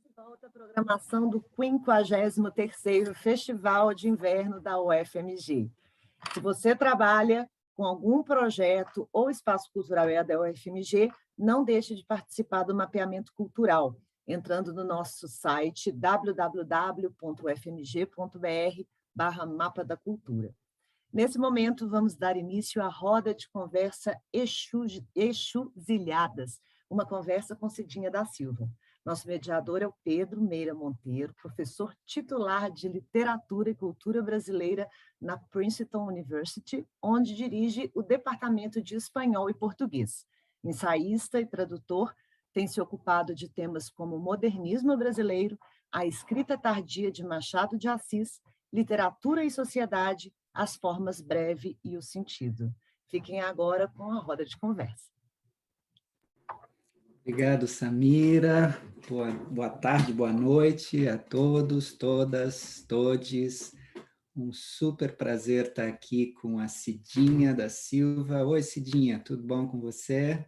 De volta à programação do 53º Festival de Inverno da UFMG. Se você trabalha com algum projeto ou espaço cultural EAD da UFMG, não deixe de participar do mapeamento cultural, entrando no nosso site www.ufmg.br/mapa da cultura. Nesse momento, vamos dar início à roda de conversa Exuzilhadas, uma conversa com Cidinha da Silva. Nosso mediador é o Pedro Meira Monteiro, professor titular de Literatura e Cultura Brasileira na Princeton University, onde dirige o Departamento de Espanhol e Português. Ensaísta e tradutor, tem se ocupado de temas como o modernismo brasileiro, a escrita tardia de Machado de Assis, literatura e sociedade, as formas breve e o sentido. Fiquem agora com a roda de conversa. Obrigado, Samira. Boa tarde, boa noite a todos, todas, todes. Um super prazer estar aqui com a Cidinha da Silva. Oi, Cidinha, tudo bom com você?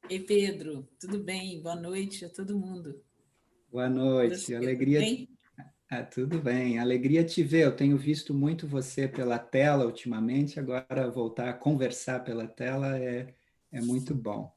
Ei, Pedro, tudo bem? Boa noite a todo mundo. Boa noite, Você, alegria. tudo bem? Tudo bem, alegria te ver. Eu tenho visto muito você pela tela ultimamente, agora voltar a conversar pela tela é muito bom.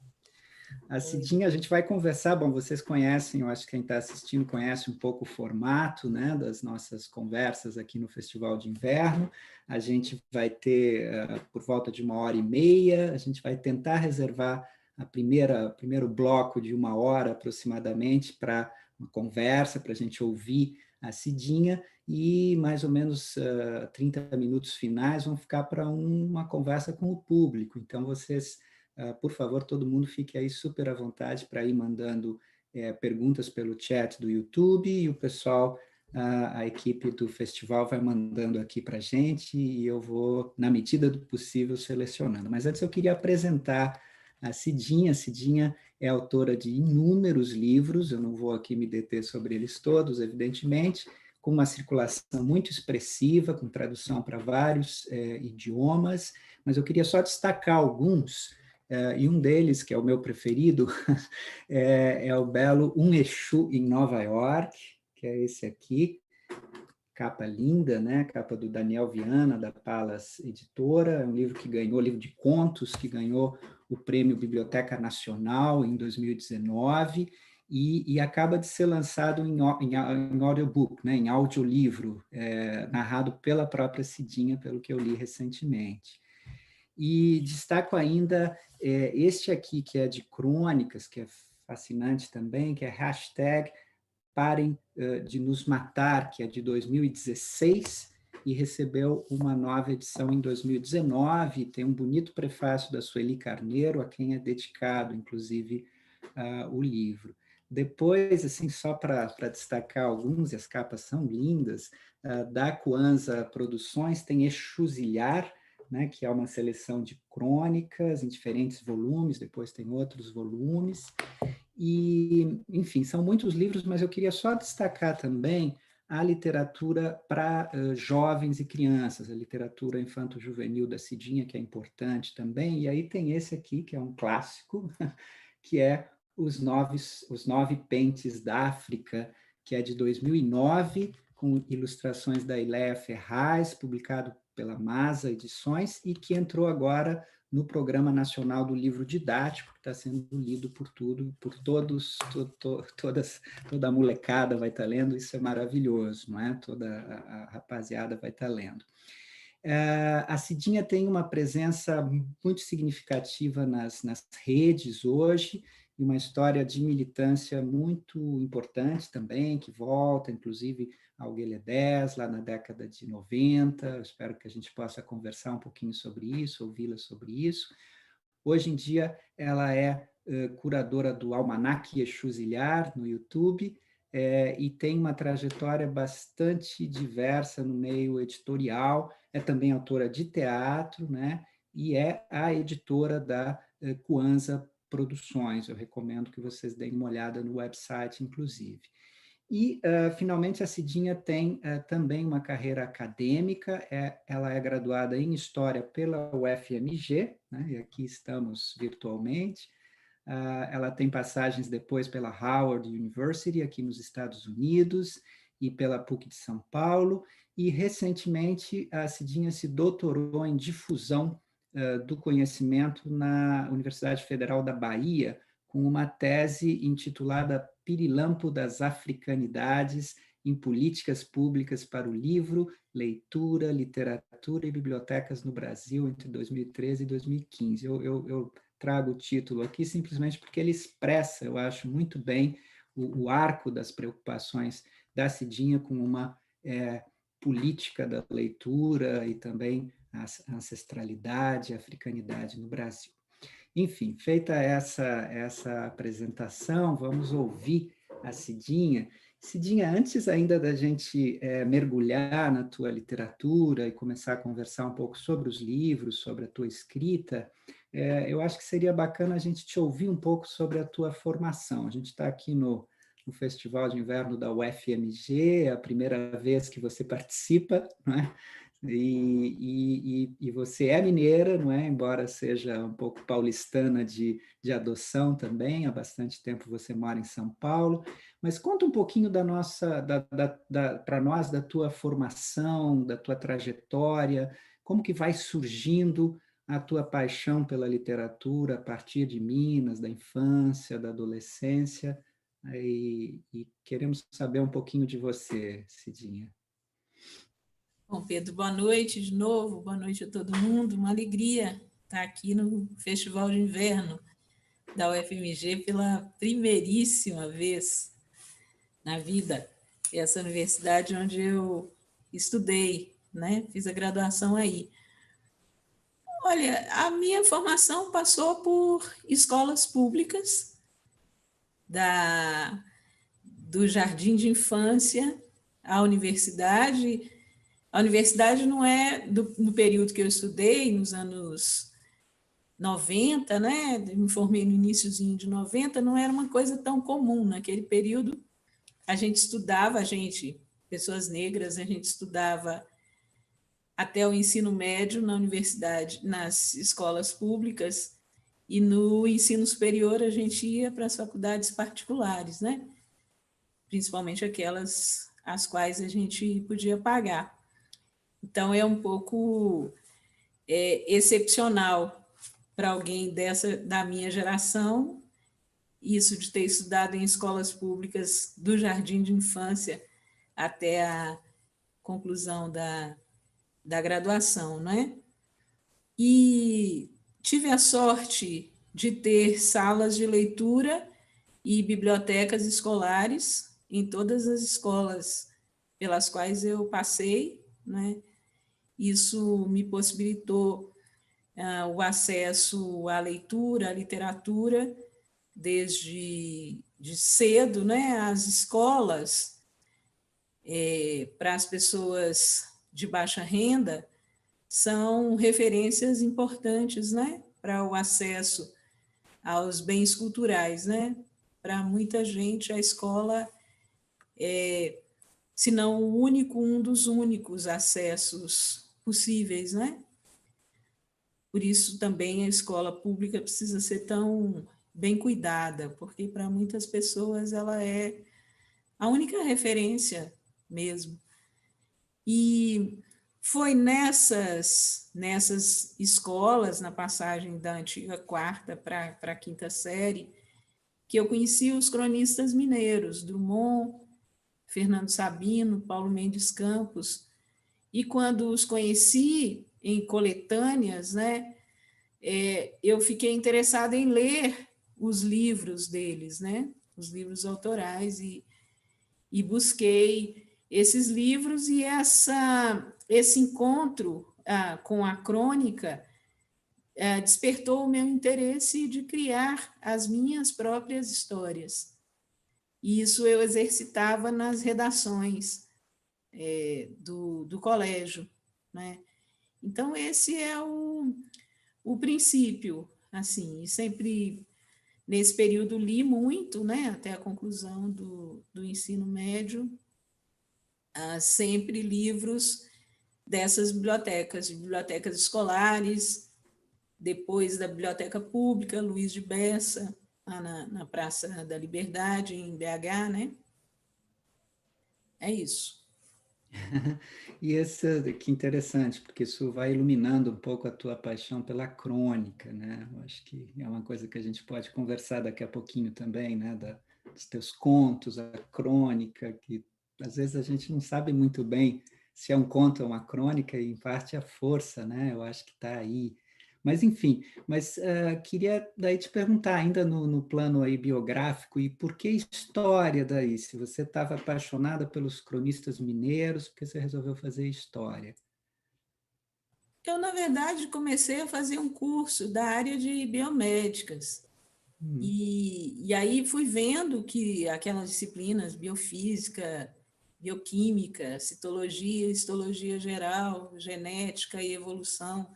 A Cidinha, a gente vai conversar, bom, vocês conhecem, eu acho que quem está assistindo conhece um pouco o formato, né, das nossas conversas aqui no Festival de Inverno. A gente vai ter, por volta de 1h30, a gente vai tentar reservar primeiro bloco de 1 hora aproximadamente para uma conversa, para a gente ouvir a Cidinha, e mais ou menos 30 minutos finais vão ficar para uma conversa com o público. Então, vocês... por favor, todo mundo fique aí super à vontade para ir mandando perguntas pelo chat do YouTube, e o pessoal, a equipe do festival vai mandando aqui para a gente, e eu vou, na medida do possível, selecionando. Mas antes eu queria apresentar a Cidinha. A Cidinha é autora de inúmeros livros, eu não vou aqui me deter sobre eles todos, evidentemente, com uma circulação muito expressiva, com tradução para vários idiomas, mas eu queria só destacar alguns. E um deles, que é o meu preferido, é o belo Um Exu em Nova York, que é esse aqui, capa linda, né? Capa do Daniel Viana, da Palas Editora, é um livro que ganhou, livro de contos, que ganhou o Prêmio Biblioteca Nacional em 2019, e acaba de ser lançado em audiobook, né? Em audiolivro, narrado pela própria Cidinha, pelo que eu li recentemente. E destaco ainda este aqui, que é de crônicas, que é fascinante também, que é hashtag Parem de Nos Matar, que é de 2016, e recebeu uma nova edição em 2019, tem um bonito prefácio da Sueli Carneiro, a quem é dedicado, inclusive, o livro. Depois, assim, só para destacar alguns, e as capas são lindas, da Kwanza Produções, tem Exuzilhar, né, que é uma seleção de crônicas em diferentes volumes, depois tem outros volumes, e, enfim, são muitos livros, mas eu queria só destacar também a literatura para jovens e crianças, a literatura infanto-juvenil da Cidinha, que é importante também, e aí tem esse aqui, que é um clássico, que é Os Nove Pentes da África, que é de 2009, com ilustrações da Iléia Ferraz, publicado pela Masa Edições, e que entrou agora no Programa Nacional do Livro Didático, que está sendo lido por todos, toda a molecada vai estar lendo, isso é maravilhoso, não é? Toda a rapaziada vai estar lendo. A Cidinha tem uma presença muito significativa nas redes hoje, e uma história de militância muito importante também, que volta, inclusive, ao Guelé 10, lá na década de 90. Eu espero que a gente possa conversar um pouquinho sobre isso, ouvi-la sobre isso. Hoje em dia, ela é curadora do Almanac Exuzilhar no YouTube, e tem uma trajetória bastante diversa no meio editorial, é também autora de teatro, né? E é a editora da Kwanza Produções. Eu recomendo que vocês deem uma olhada no website, inclusive. E, finalmente, a Cidinha tem também uma carreira acadêmica, ela é graduada em História pela UFMG, né, e aqui estamos virtualmente, Ela tem passagens depois pela Howard University, aqui nos Estados Unidos, e pela PUC de São Paulo, e recentemente a Cidinha se doutorou em difusão do conhecimento na Universidade Federal da Bahia, com uma tese intitulada Pirilampo das Africanidades em Políticas Públicas para o Livro, Leitura, Literatura e Bibliotecas no Brasil entre 2013 e 2015. Eu trago o título aqui simplesmente porque ele expressa, eu acho, muito bem o arco das preocupações da Cidinha com uma política da leitura e também a ancestralidade, a africanidade no Brasil. Enfim, feita essa apresentação, vamos ouvir a Cidinha. Cidinha, antes ainda da gente mergulhar na tua literatura e começar a conversar um pouco sobre os livros, sobre a tua escrita, eu acho que seria bacana a gente te ouvir um pouco sobre a tua formação. A gente está aqui no Festival de Inverno da UFMG, é a primeira vez que você participa, não é? E você é mineira, não é? Embora seja um pouco paulistana de adoção também, há bastante tempo você mora em São Paulo, mas conta um pouquinho para nós da tua formação, da tua trajetória, como que vai surgindo a tua paixão pela literatura a partir de Minas, da infância, da adolescência, e queremos saber um pouquinho de você, Cidinha. Bom, Pedro, boa noite de novo, boa noite a todo mundo, uma alegria estar aqui no Festival de Inverno da UFMG pela primeiríssima vez na vida, essa universidade onde eu estudei, né? Fiz a graduação aí. Olha, a minha formação passou por escolas públicas, do jardim de infância à universidade. A universidade não é no período que eu estudei, nos anos 90, né? Me formei no iniciozinho de 90, não era uma coisa tão comum. Naquele período, pessoas negras, a gente estudava até o ensino médio na universidade, nas escolas públicas, e no ensino superior a gente ia para as faculdades particulares, né? Principalmente aquelas as quais a gente podia pagar. Então, é um pouco excepcional para alguém da minha geração, isso de ter estudado em escolas públicas do jardim de infância até a conclusão da graduação, não é? E tive a sorte de ter salas de leitura e bibliotecas escolares em todas as escolas pelas quais eu passei, né? Isso me possibilitou o acesso à leitura, à literatura, desde cedo, né? As escolas, para as pessoas de baixa renda, são referências importantes, né? Para o acesso aos bens culturais, né? Para muita gente, a escola se não o único, um dos únicos acessos possíveis, né? Por isso também a escola pública precisa ser tão bem cuidada, porque para muitas pessoas ela é a única referência mesmo. E foi nessas escolas, na passagem da antiga quarta para a quinta série, que eu conheci os cronistas mineiros, Drummond, Fernando Sabino, Paulo Mendes Campos, e quando os conheci em coletâneas, né, eu fiquei interessada em ler os livros deles, né, os livros autorais, e busquei esses livros, e esse encontro com a crônica despertou o meu interesse de criar as minhas próprias histórias. E isso eu exercitava nas redações do colégio, né? Então, esse é o princípio, assim, e sempre nesse período li muito, né, até a conclusão do ensino médio, sempre livros dessas bibliotecas escolares, depois da biblioteca pública, Luiz de Bessa, lá na Praça da Liberdade, em BH, né? É isso. E que interessante, porque isso vai iluminando um pouco a tua paixão pela crônica, né? Eu acho que é uma coisa que a gente pode conversar daqui a pouquinho também, né? Dos teus contos, a crônica, que às vezes a gente não sabe muito bem se é um conto ou uma crônica, e em parte a força, né? Eu acho que está aí. Mas, enfim, queria daí te perguntar, ainda no plano aí biográfico, e por que história daí? Se você estava apaixonada pelos cronistas mineiros, por que você resolveu fazer história? Eu, na verdade, comecei a fazer um curso da área de biomédicas. Hum, E aí fui vendo que aquelas disciplinas, biofísica, bioquímica, citologia, histologia geral, genética e evolução,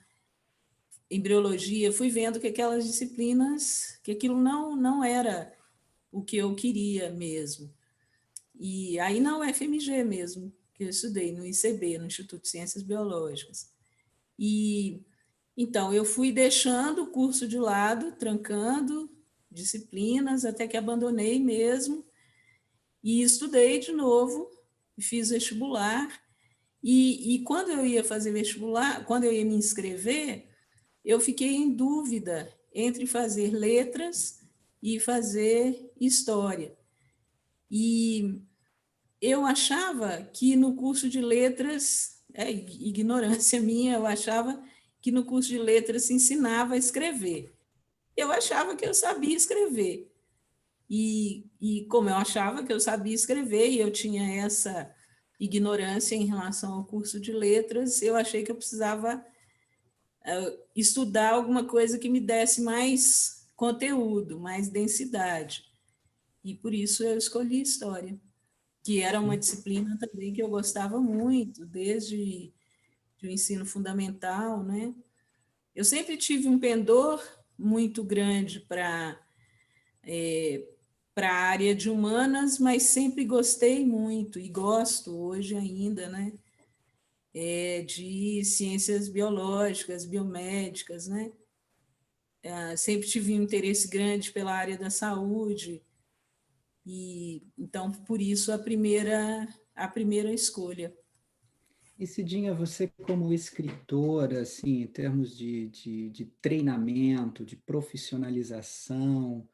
embriologia, fui vendo que aquelas disciplinas, que aquilo não era o que eu queria mesmo. E aí na UFMG mesmo, que eu estudei, no ICB, no Instituto de Ciências Biológicas. E então eu fui deixando o curso de lado, trancando disciplinas, até que abandonei mesmo, e estudei de novo, fiz vestibular, e quando eu ia fazer vestibular, quando eu ia me inscrever, eu fiquei em dúvida entre fazer letras e fazer história. E eu achava que no curso de letras, ignorância minha, eu achava que no curso de letras se ensinava a escrever. Eu achava que eu sabia escrever. E como eu achava que eu sabia escrever e eu tinha essa ignorância em relação ao curso de letras, eu achei que eu precisava estudar alguma coisa que me desse mais conteúdo, mais densidade. E por isso eu escolhi história, que era uma disciplina também que eu gostava muito, desde o ensino fundamental, né? Eu sempre tive um pendor muito grande para a área de humanas, mas sempre gostei muito e gosto hoje ainda, né? De ciências biológicas, biomédicas, né? Sempre tive um interesse grande pela área da saúde e então por isso a primeira escolha. E Cidinha, você como escritora, assim, em termos de treinamento, de profissionalização,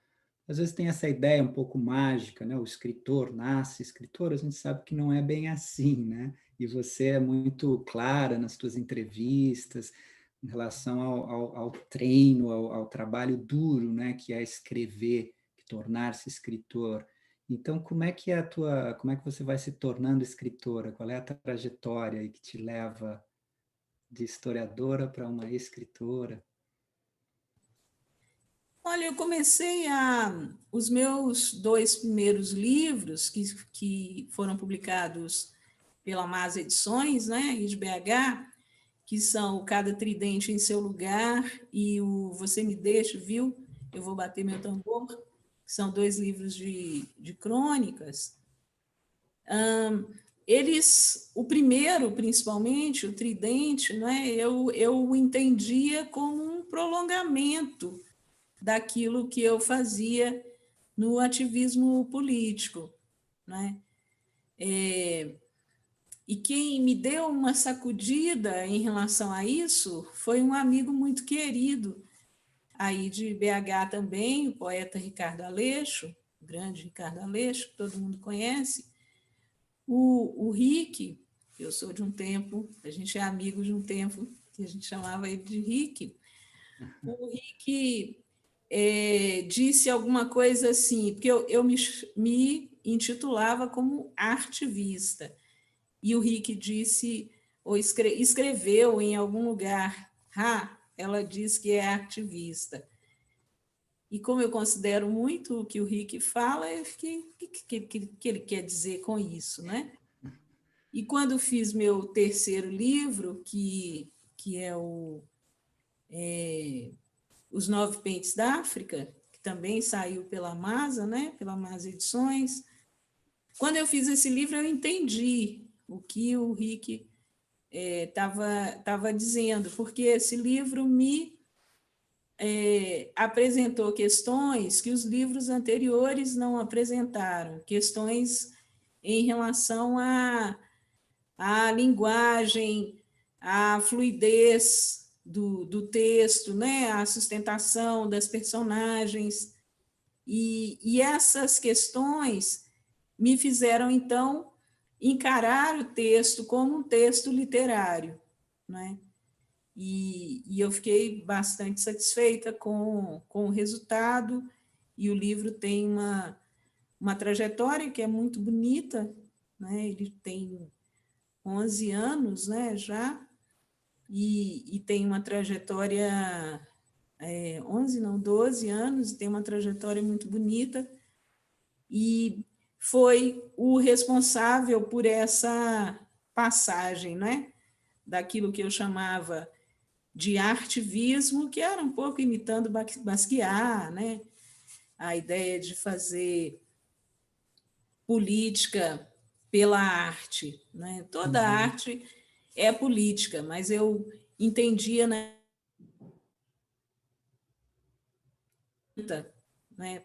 às vezes tem essa ideia um pouco mágica, né? O escritor nasce escritor, a gente sabe que não é bem assim, né? E você é muito clara nas suas entrevistas em relação ao treino, ao trabalho duro, né? Que é escrever, que tornar-se escritor. Então, como é que você vai se tornando escritora? Qual é a trajetória aí que te leva de historiadora para uma escritora? Olha, eu comecei os meus 2 primeiros livros, que foram publicados pela Mas Edições, né, e de BH, que são o Cada Tridente em Seu Lugar e o Você Me Deixa, Viu? Eu Vou Bater Meu Tambor, que são 2 livros de crônicas. O primeiro, principalmente, o Tridente, né, eu o entendia como um prolongamento daquilo que eu fazia no ativismo político, né? E quem me deu uma sacudida em relação a isso foi um amigo muito querido, aí de BH também, o poeta Ricardo Aleixo, o grande Ricardo Aleixo, que todo mundo conhece. O Rick, eu sou de um tempo, a gente é amigo de um tempo, que a gente chamava ele de Rick. O Rick disse alguma coisa assim, porque eu me intitulava como artivista, e o Rick disse, ou escreveu em algum lugar, ela diz que é ativista. E como eu considero muito o que o Rick fala, eu fiquei, o que ele quer dizer com isso, né? E quando fiz meu terceiro livro, que é Os 9 Pentes da África, que também saiu pela Masa, né? Pela Masa Edições, quando eu fiz esse livro, eu entendi o que o Rick estava dizendo, porque esse livro me apresentou questões que os livros anteriores não apresentaram, questões em relação à linguagem, à fluidez do texto, né? A sustentação das personagens. E essas questões me fizeram, então, encarar o texto como um texto literário, né? E eu fiquei bastante satisfeita com o resultado, e o livro tem uma trajetória que é muito bonita, né? Ele tem 11 anos, né, já, e tem uma trajetória, 11 não, 12 anos, tem uma trajetória muito bonita, e foi o responsável por essa passagem, né, daquilo que eu chamava de artivismo, que era um pouco imitando Basquiat, né, a ideia de fazer política pela arte, né? Toda arte é política, mas eu entendia, né,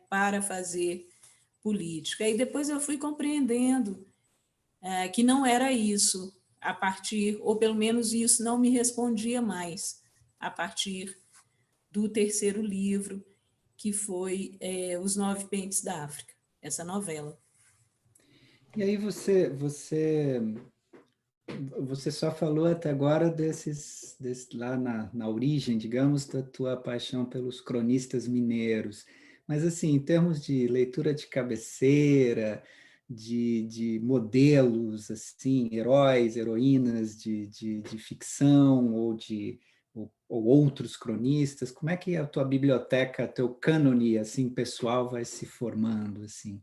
para fazer política. E depois eu fui compreendendo que não era isso, a partir, ou pelo menos isso não me respondia mais, a partir do terceiro livro, que foi Os Nove Pentes da África, essa novela. E aí você só falou até agora lá na origem, digamos, da tua paixão pelos cronistas mineiros. Mas, assim, em termos de leitura de cabeceira, de modelos, assim, heróis, heroínas de ficção ou outros cronistas, como é que a tua biblioteca, teu cânone, assim, pessoal vai se formando, assim?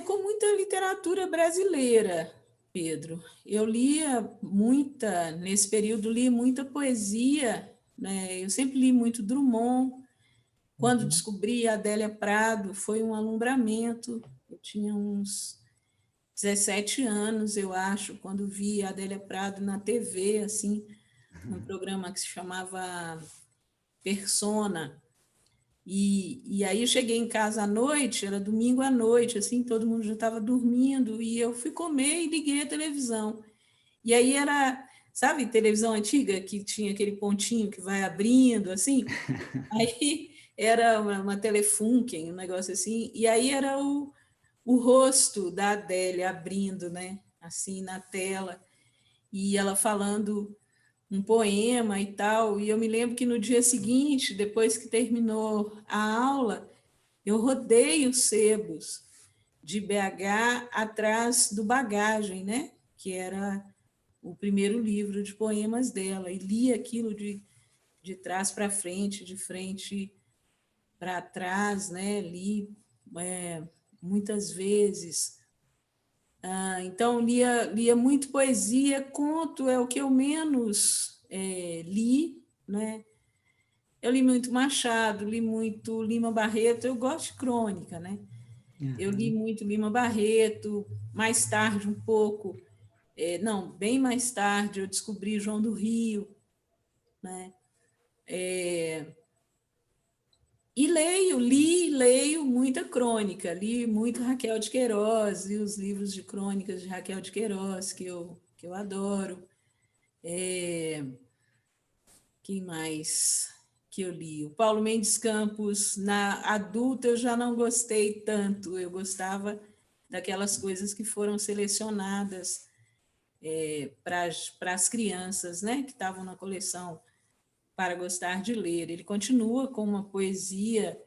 Com muita literatura brasileira, Pedro. Eu lia muita, nesse período, li muita poesia, né? Eu sempre li muito Drummond. Quando descobri a Adélia Prado, foi um alumbramento. Eu tinha uns 17 anos, eu acho, quando vi a Adélia Prado na TV, assim, num programa que se chamava Persona. E aí eu cheguei em casa à noite, era domingo à noite, assim, todo mundo já estava dormindo, e eu fui comer e liguei a televisão. E aí era, sabe, televisão antiga, que tinha aquele pontinho que vai abrindo, assim? Aí era uma Telefunken, um negócio assim, e aí era o rosto da Adélia abrindo, né, assim, na tela, e ela falando um poema e tal, e eu me lembro que no dia seguinte, depois que terminou a aula, eu rodei os sebos de BH atrás do Bagagem, né? Que era o primeiro livro de poemas dela, e li aquilo de trás para frente, de frente para trás, né? Li muitas vezes. Então, lia muito poesia, conto é o que eu menos li, né? Eu li muito Machado, li muito Lima Barreto, eu gosto de crônica, né? Eu li muito Lima Barreto, mais tarde um pouco, não, bem mais tarde eu descobri João do Rio, né? E leio muita crônica, li muito Raquel de Queiroz, li os livros de crônicas de Raquel de Queiroz, que eu adoro. Quem mais que eu li? O Paulo Mendes Campos, na adulta eu já não gostei tanto, eu gostava daquelas coisas que foram selecionadas para as crianças, né, que estavam na coleção para gostar de ler. Ele continua com uma poesia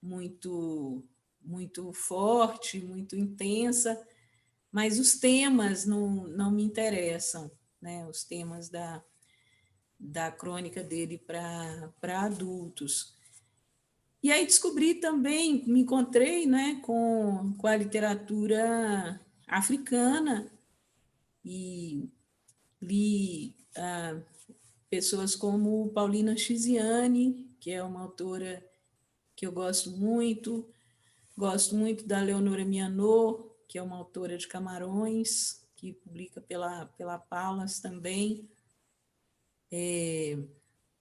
muito, muito forte, muito intensa, mas os temas não me interessam, né, os temas da crônica dele para adultos. E aí descobri também, me encontrei, né, com a literatura africana e li pessoas como Paulina Chiziane, que é uma autora que eu gosto muito da Leonora Mianot, que é uma autora de Camarões, que publica pela Palas também.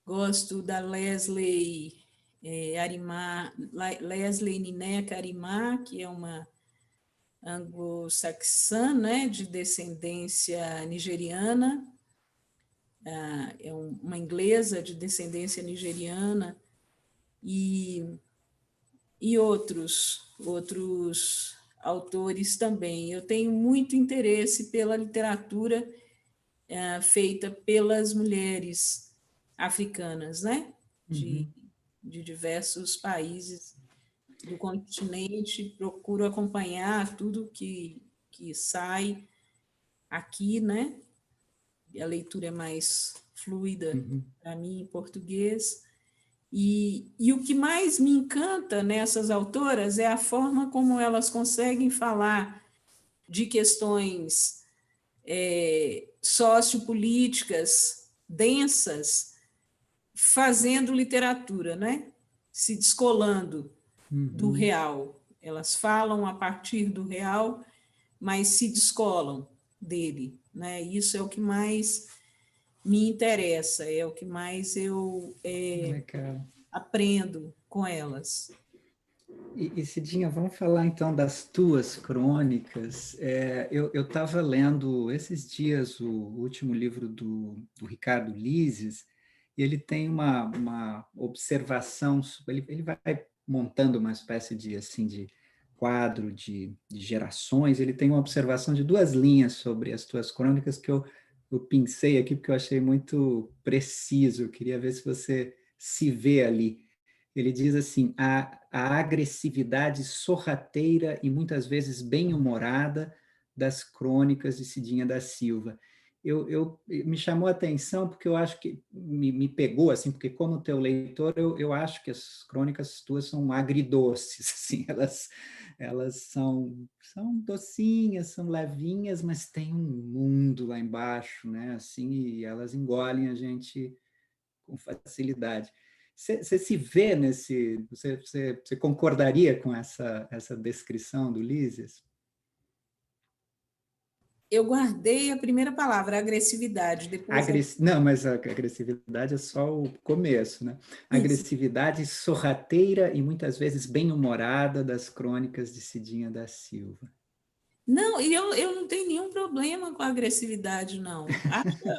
gosto da Leslie Leslie Nineka Arimar, que é uma anglo-saxã, né, de descendência nigeriana, é uma inglesa de descendência nigeriana, e outros autores também. Eu tenho muito interesse pela literatura feita pelas mulheres africanas, né? De diversos países do continente, procuro acompanhar tudo que sai aqui, né? A leitura é mais fluida para mim em português. E o que mais me encanta nessas autoras é a forma como elas conseguem falar de questões sociopolíticas densas, fazendo literatura, né? Se descolando do real. Elas falam a partir do real, mas se descolam dele, né? Isso é o que mais me interessa, é o que mais eu aprendo com elas. E Cidinha, vamos falar então das tuas crônicas. Eu estava lendo esses dias o último livro do Ricardo Lises, e ele tem uma observação, ele vai montando uma espécie de, assim, de quadro de gerações, ele tem uma observação de 2 linhas sobre as tuas crônicas que eu pincei aqui porque eu achei muito preciso, eu queria ver se você se vê ali. Ele diz assim: a agressividade sorrateira e muitas vezes bem-humorada das crônicas de Cidinha da Silva. Me chamou a atenção porque eu acho que me pegou, assim, porque como teu leitor, eu acho que as crônicas tuas são agridoces, assim, elas são docinhas, são levinhas, mas tem um mundo lá embaixo, né, assim, e elas engolem a gente com facilidade. Você se vê nesse... Você concordaria com essa descrição do Ulisses? Eu guardei a primeira palavra, agressividade, depois... Não, mas a agressividade é só o começo, né? Isso. Agressividade sorrateira e muitas vezes bem-humorada das crônicas de Cidinha da Silva. Não, e eu não tenho nenhum problema com a agressividade, não. Acho que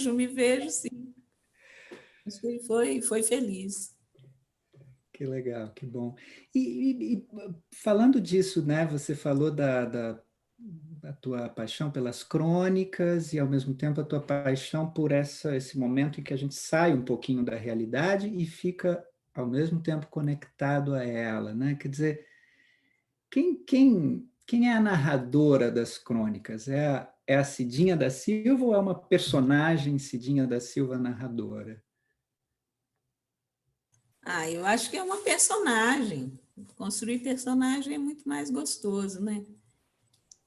eu me vejo sim. Acho que ele foi feliz. Que legal, que bom. E falando disso, né? Você falou da tua paixão pelas crônicas e, ao mesmo tempo, a tua paixão por esse momento em que a gente sai um pouquinho da realidade e fica, ao mesmo tempo, conectado a ela, né? Quer dizer, quem é a narradora das crônicas? É a Cidinha da Silva ou é uma personagem Cidinha da Silva narradora? Eu acho que é uma personagem. Construir personagem é muito mais gostoso, né?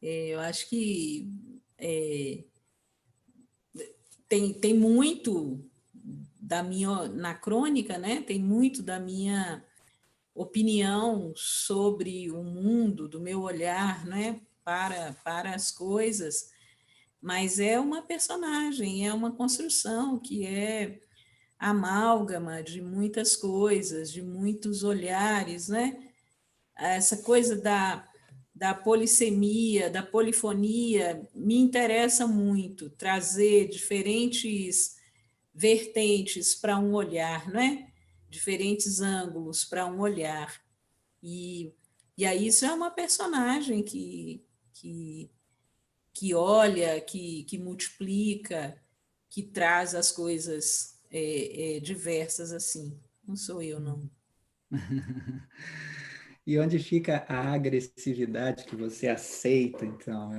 Eu acho que tem muito da minha, na crônica, né? Tem muito da minha opinião sobre o mundo, do meu olhar, né? Para as coisas, mas é uma personagem, é uma construção que é amálgama de muitas coisas, de muitos olhares, né? Essa coisa da polissemia, da polifonia, me interessa muito trazer diferentes vertentes para um olhar, né? Diferentes ângulos para um olhar. E aí isso é uma personagem que olha, que multiplica, que traz as coisas diversas assim. Não sou eu, não. E onde fica a agressividade que você aceita, então?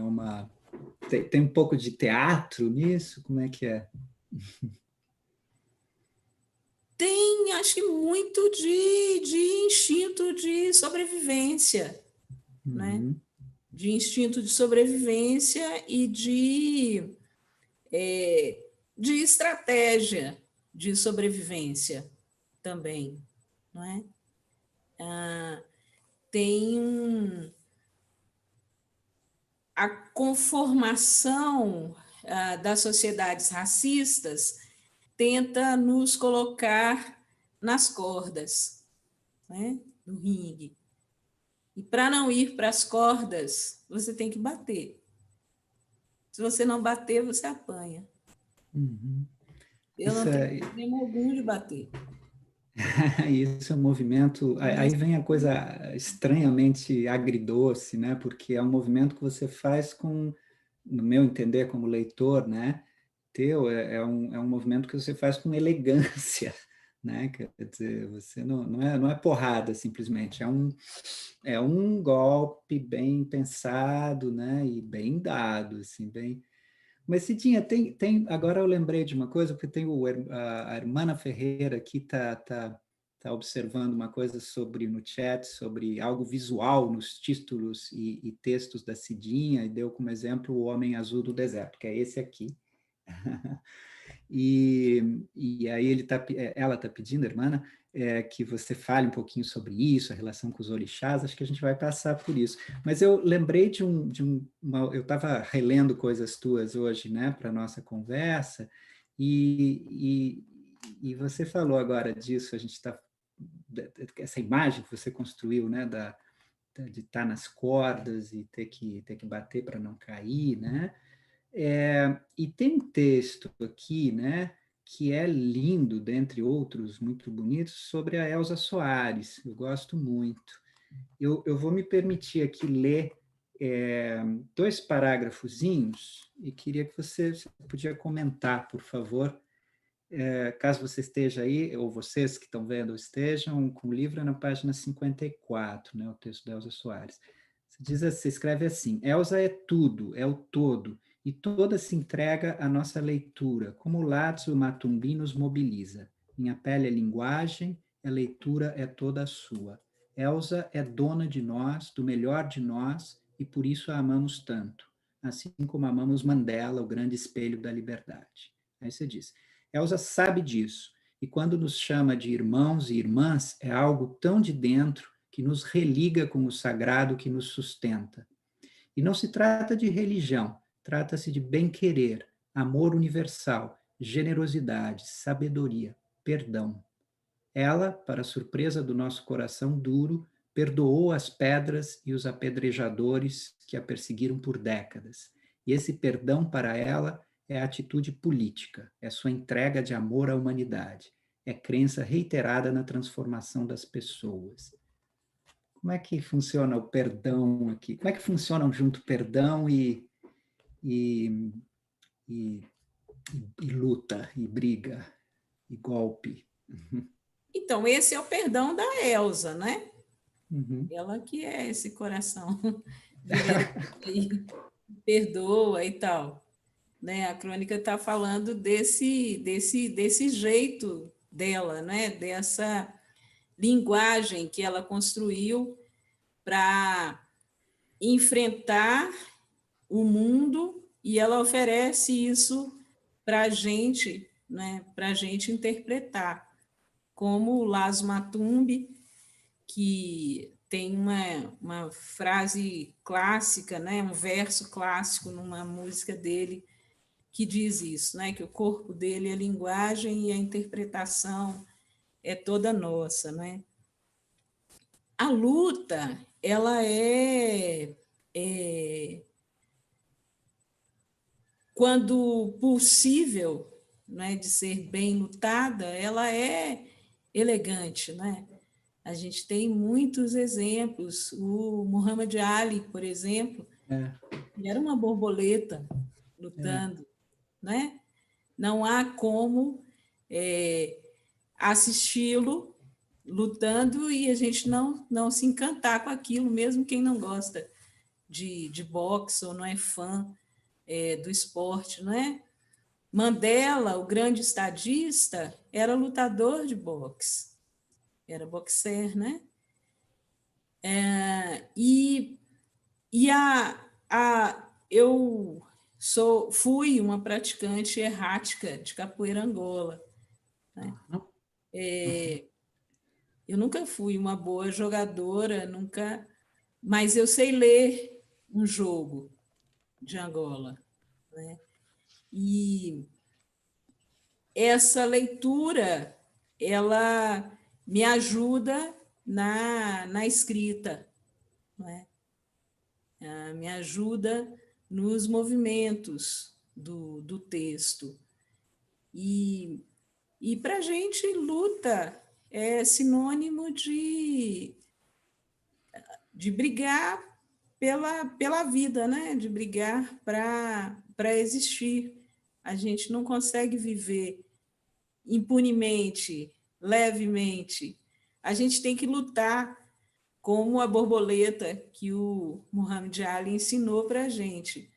Tem um pouco de teatro nisso? Como é que é? Tem, acho que muito de instinto de sobrevivência, né? De instinto de sobrevivência e de estratégia de sobrevivência também, não é? Tem a conformação das sociedades racistas tenta nos colocar nas cordas, né, do ringue. E para não ir para as cordas, você tem que bater. Se você não bater, você apanha. Uhum. Eu não tenho problema algum de bater. Isso é um movimento. Aí vem a coisa estranhamente agridoce, né? Porque é um movimento que você faz com, no meu entender, como leitor, né? É um movimento que você faz com elegância, né? Quer dizer, você não é porrada simplesmente, é um golpe bem pensado, né? E bem dado, assim, bem. Mas, Cidinha, agora eu lembrei de uma coisa, porque tem a Hermana Ferreira aqui tá observando uma coisa no chat, sobre algo visual nos títulos e textos da Cidinha, e deu como exemplo o Homem Azul do Deserto, que é esse aqui. E aí ela está pedindo, irmã, que você fale um pouquinho sobre isso, a relação com os orixás. Acho que a gente vai passar por isso. Mas eu lembrei eu estava relendo coisas tuas hoje, né, para a nossa conversa, e você falou agora disso, essa imagem que você construiu, né, de estar nas cordas e ter que bater para não cair, né? E tem um texto aqui, né, que é lindo, dentre outros muito bonitos, sobre a Elza Soares. Eu gosto muito. Eu vou me permitir aqui ler 2 parágrafozinhos e queria que você podia comentar, por favor, caso você esteja aí, ou vocês que estão vendo estejam com o livro, na página 54, né, o texto da Elza Soares. Você escreve assim: Elza é tudo, é o todo, e toda se entrega à nossa leitura, como o Lácio Matumbi nos mobiliza. Minha pele é linguagem, a leitura é toda sua. Elza é dona de nós, do melhor de nós, e por isso a amamos tanto, assim como amamos Mandela, o grande espelho da liberdade. Aí você diz: Elza sabe disso, e quando nos chama de irmãos e irmãs, é algo tão de dentro que nos religa com o sagrado que nos sustenta. E não se trata de religião, trata-se de bem-querer, amor universal, generosidade, sabedoria, perdão. Ela, para surpresa do nosso coração duro, perdoou as pedras e os apedrejadores que a perseguiram por décadas. E esse perdão para ela é atitude política, é sua entrega de amor à humanidade, é crença reiterada na transformação das pessoas. Como é que funciona o perdão aqui? Como é que funcionam junto perdão e, e, e luta, e briga, e golpe? Então, esse é o perdão da Elza, né? Uhum. Ela que é esse coração violento, perdoa e tal. Né? A crônica está falando desse jeito dela, né? Dessa linguagem que ela construiu para enfrentar o mundo, e ela oferece isso para a gente, né? Para a gente interpretar, como o Lácio Matumbi, que tem uma frase clássica, né? Um verso clássico numa música dele, que diz isso, né? Que o corpo dele é a linguagem e a interpretação é toda nossa, né? A luta, ela é quando possível, né, de ser bem lutada, ela é elegante, né? A gente tem muitos exemplos. O Muhammad Ali, por exemplo, ele era uma borboleta lutando, né? Não há como assisti-lo lutando e a gente não se encantar com aquilo, mesmo quem não gosta de boxe ou não é fã do esporte, não é? Mandela, o grande estadista, era lutador de boxe, era boxer, né? Eu fui uma praticante errática de capoeira Angola, né? Eu nunca fui uma boa jogadora, nunca, mas eu sei ler um jogo de Angola, né? E essa leitura, ela me ajuda na escrita, não é? Me ajuda nos movimentos do texto. E para a gente, luta é sinônimo de brigar pela vida, né? De brigar para existir. A gente não consegue viver impunemente, levemente. A gente tem que lutar como a borboleta que o Muhammad Ali ensinou para a gente.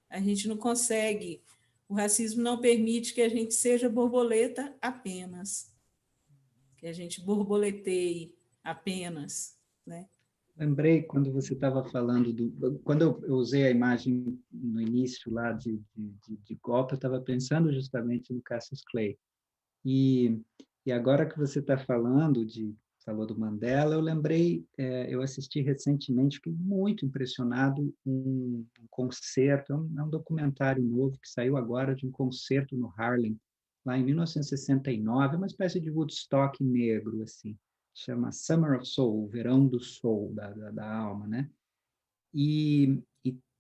A gente não consegue, o racismo não permite que a gente seja borboleta apenas, que a gente borboleteie apenas, né? Lembrei quando você estava falando quando eu usei a imagem no início lá de golpe, eu estava pensando justamente no Cassius Clay. E, e agora que você está falou do Mandela, eu lembrei, eu assisti recentemente, fiquei muito impressionado, um concerto, é um documentário novo que saiu agora de um concerto no Harlem, lá em 1969, uma espécie de Woodstock negro, assim, chama Summer of Soul, Verão do Soul, da alma, né? E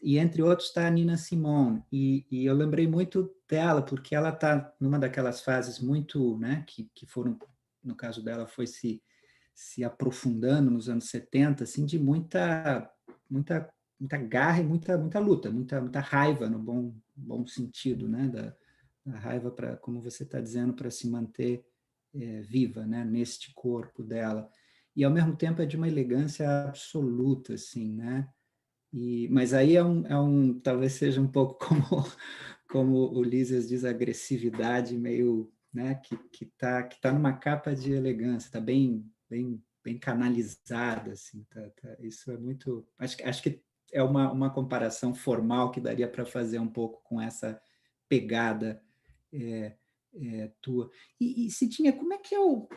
entre outros está a Nina Simone, e eu lembrei muito dela, porque ela está numa daquelas fases muito, né, que foram, no caso dela, foi se aprofundando nos anos 70, assim, de muita garra e muita luta, muita raiva, no bom sentido, né, da raiva, para, como você está dizendo, para se manter viva, né, neste corpo dela. E, ao mesmo tempo, é de uma elegância absoluta, assim, né? Mas aí talvez seja um pouco como o Lísias diz, agressividade meio, né, que tá numa capa de elegância, está bem canalizada, assim, isso é muito, acho que é uma comparação formal que daria para fazer um pouco com essa pegada tua. Cidinha, como é que é o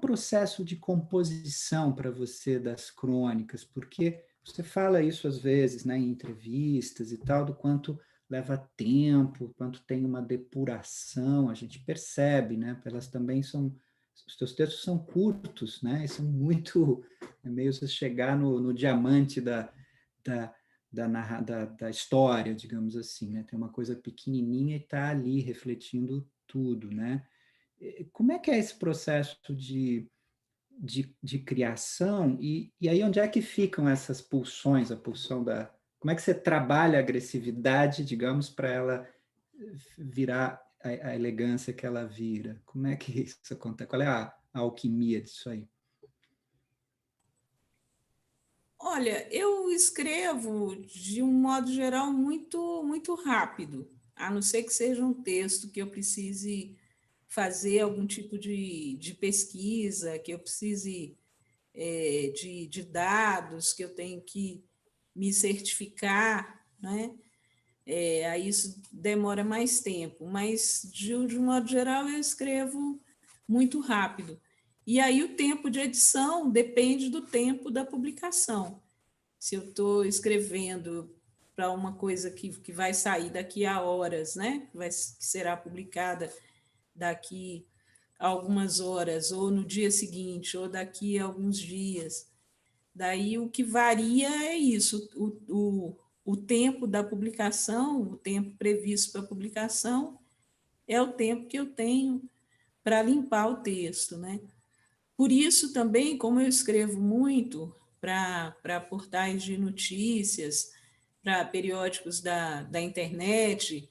processo de composição para você das crônicas? Porque você fala isso às vezes, né, em entrevistas e tal, do quanto leva tempo, quanto tem uma depuração, a gente percebe, né? Elas também os teus textos são curtos, né? E são muito, é meio você chegar no diamante da, da história, digamos assim, né? Tem uma coisa pequenininha e está ali refletindo tudo, né? Como é que é esse processo de criação, e aí onde é que ficam essas pulsões, a pulsão Como é que você trabalha a agressividade, digamos, para ela virar a elegância que ela vira? Como é que isso acontece? Qual é a alquimia disso aí? Olha, eu escrevo de um modo geral muito rápido, a não ser que seja um texto que eu precise fazer algum tipo de pesquisa, que eu precise de dados, que eu tenho que me certificar, né? Aí isso demora mais tempo, mas de um modo geral eu escrevo muito rápido. E aí o tempo de edição depende do tempo da publicação. Se eu estou escrevendo para uma coisa que vai sair daqui a horas, né? Que será publicada daqui a algumas horas, ou no dia seguinte, ou daqui a alguns dias. Daí o que varia é isso, o tempo da publicação, o tempo previsto para a publicação, é o tempo que eu tenho para limpar o texto, né? Por isso também, como eu escrevo muito para portais de notícias, para periódicos da internet,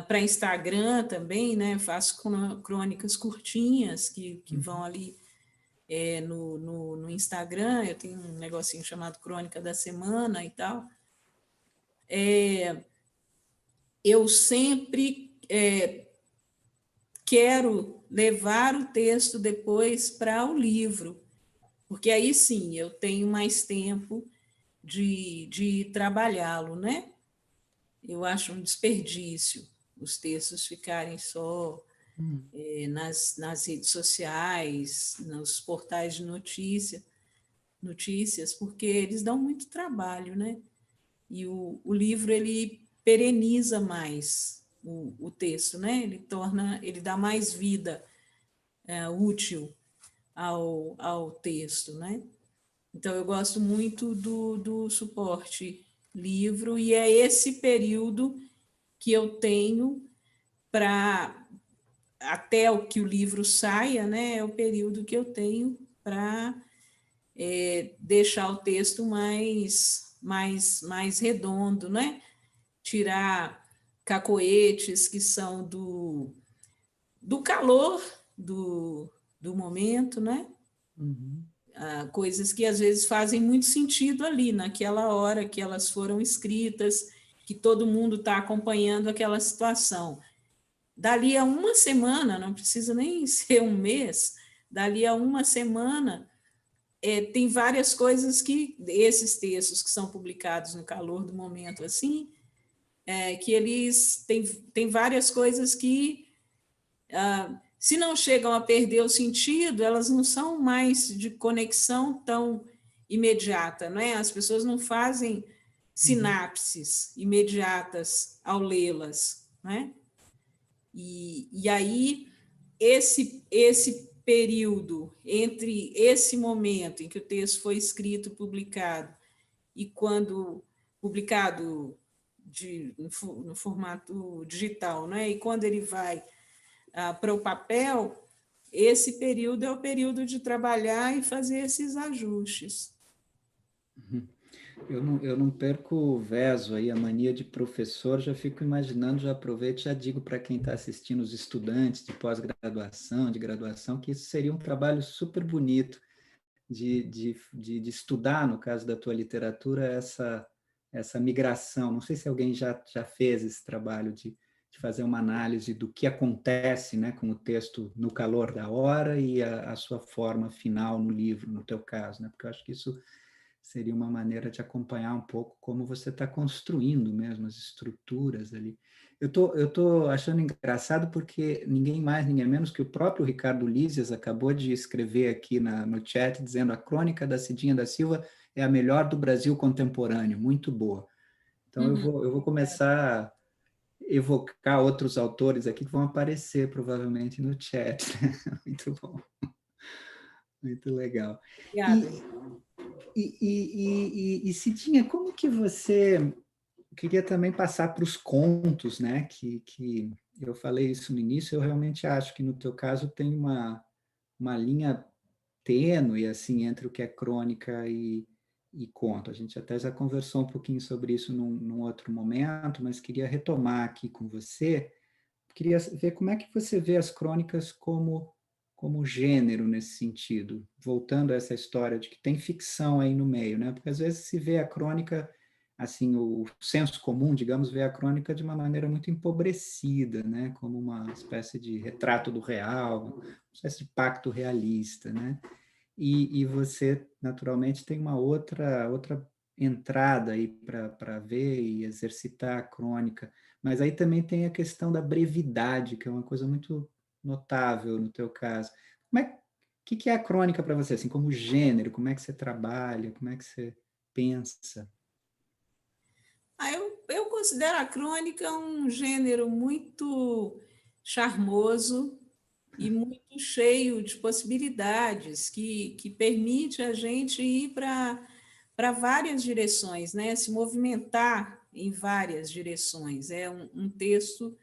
para Instagram também, né? Faço crônicas curtinhas que vão ali no Instagram, eu tenho um negocinho chamado Crônica da Semana e tal. Eu sempre quero levar o texto depois para o livro, porque aí sim eu tenho mais tempo de trabalhá-lo, né? Eu acho um desperdício os textos ficarem só nas redes sociais, nos portais de notícias, porque eles dão muito trabalho, né? E o livro, ele pereniza mais o texto, né? Ele dá mais vida útil ao texto, né? Então, eu gosto muito do suporte livro, e é esse período que eu tenho para, até o que o livro saia, né? É o período que eu tenho para deixar o texto mais redondo, né? Tirar cacoetes que são do calor do momento, né? Uhum. Coisas que às vezes fazem muito sentido ali, naquela hora que elas foram escritas, que todo mundo está acompanhando aquela situação. Dali a uma semana, não precisa nem ser um mês, dali a uma semana, tem várias coisas que, esses textos que são publicados no calor do momento, assim, que eles têm várias coisas que, se não chegam a perder o sentido, elas não são mais de conexão tão imediata, né? As pessoas não fazem sinapses imediatas ao lê-las, né? E aí, esse período entre esse momento em que o texto foi escrito, publicado, e quando publicado no formato digital, né? E quando ele vai para o papel, esse período é o período de trabalhar e fazer esses ajustes. Eu não perco o verso aí, a mania de professor, já fico imaginando, já aproveito e já digo para quem está assistindo, os estudantes de pós-graduação, de graduação, que isso seria um trabalho super bonito de estudar, no caso da tua literatura, essa migração. Não sei se alguém já fez esse trabalho de fazer uma análise do que acontece, né, com o texto no calor da hora e a sua forma final no livro, no teu caso, né? Porque eu acho que isso seria uma maneira de acompanhar um pouco como você está construindo mesmo as estruturas ali. Eu tô achando engraçado porque ninguém mais, ninguém menos que o próprio Ricardo Lízias acabou de escrever aqui no chat, dizendo: a crônica da Cidinha da Silva é a melhor do Brasil contemporâneo, muito boa. Então eu vou começar a evocar outros autores aqui que vão aparecer provavelmente no chat. Muito bom, muito legal. Obrigada. Cidinha, como que você... Eu queria também passar para os contos, né? Que eu falei isso no início, eu realmente acho que no teu caso tem uma linha tênue assim, entre o que é crônica e conto. A gente até já conversou um pouquinho sobre isso num outro momento, mas queria retomar aqui com você. Queria ver como é que você vê as crônicas como gênero nesse sentido, voltando a essa história de que tem ficção aí no meio, né? Porque às vezes se vê a crônica, assim, o senso comum, digamos, vê a crônica de uma maneira muito empobrecida, né? Como uma espécie de retrato do real, uma espécie de pacto realista, né? E você, naturalmente, tem uma outra entrada aí para ver e exercitar a crônica, mas aí também tem a questão da brevidade, que é uma coisa muito notável no teu caso. Que é a crônica para você, assim, como gênero? Como é que você trabalha? Como é que você pensa? Eu considero a crônica um gênero muito charmoso e muito cheio de possibilidades, que permite a gente ir para várias direções, né? Se movimentar em várias direções. É um texto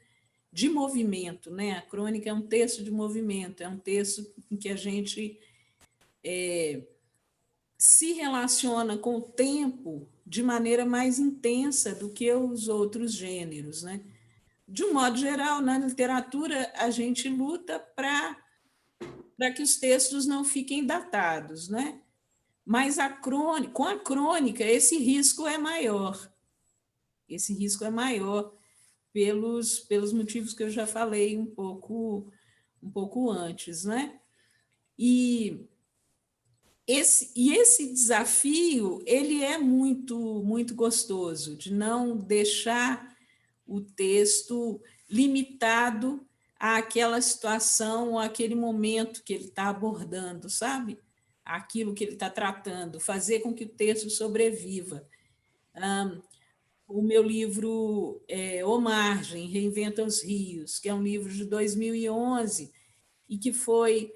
de movimento, né? A crônica é um texto de movimento, é um texto em que a gente se relaciona com o tempo de maneira mais intensa do que os outros gêneros, né? De um modo geral, na literatura, a gente luta para que os textos não fiquem datados, né? Mas com a crônica, esse risco é maior. Esse risco é maior pelos motivos que eu já falei um pouco antes, né? E esse desafio, ele é muito gostoso, de não deixar o texto limitado àquela situação, àquele momento que ele está abordando, sabe? Aquilo que ele está tratando, fazer com que o texto sobreviva. o meu livro O Margem, Reinventa os Rios, que é um livro de 2011 e que foi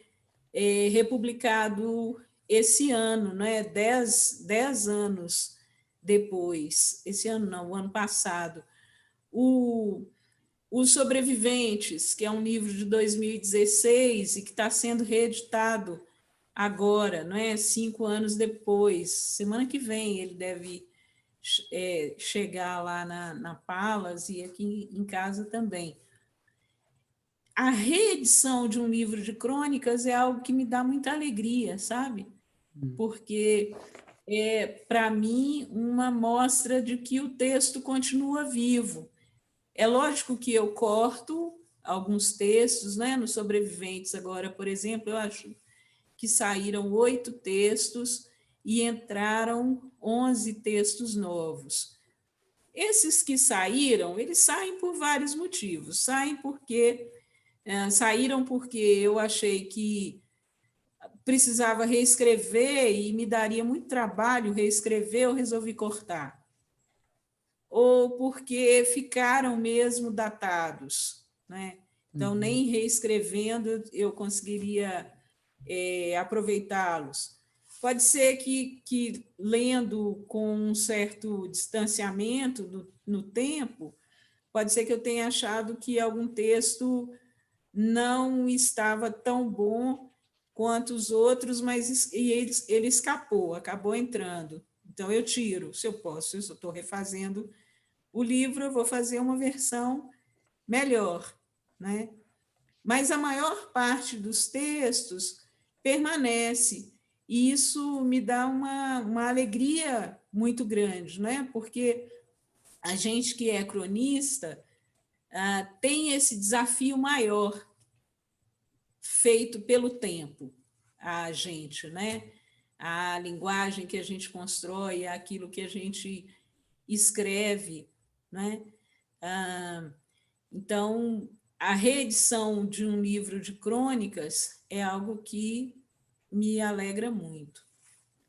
republicado esse ano, né? 10 anos depois. Esse ano não, o ano passado. Os Sobreviventes, que é um livro de 2016 e que está sendo reeditado agora, não é? 5 anos depois. Semana que vem ele deve chegar lá na Palas e aqui em casa também. A reedição de um livro de crônicas é algo que me dá muita alegria, sabe? Porque para mim, uma mostra de que o texto continua vivo. É lógico que eu corto alguns textos, né? Nos Sobreviventes agora, por exemplo, eu acho que saíram 8 textos e entraram 11 textos novos. Esses que saíram, eles saem por vários motivos. Saíram porque eu achei que precisava reescrever e me daria muito trabalho reescrever, eu resolvi cortar. Ou porque ficaram mesmo datados, né? Então, nem reescrevendo eu conseguiria aproveitá-los. Pode ser que lendo com um certo distanciamento no tempo, pode ser que eu tenha achado que algum texto não estava tão bom quanto os outros, mas ele escapou, acabou entrando. Então, eu tiro, se eu posso, se eu estou refazendo o livro, eu vou fazer uma versão melhor, né? Mas a maior parte dos textos permanece, e isso me dá uma alegria muito grande, né? Porque a gente que é cronista tem esse desafio maior feito pelo tempo, a gente, né? A linguagem que a gente constrói, aquilo que a gente escreve, né? Então, a reedição de um livro de crônicas é algo que me alegra muito.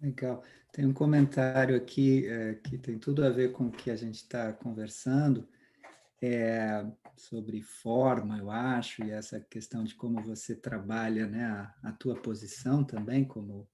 Legal. Tem um comentário aqui que tem tudo a ver com o que a gente está conversando, sobre forma, eu acho, e essa questão de como você trabalha, né, a tua posição também como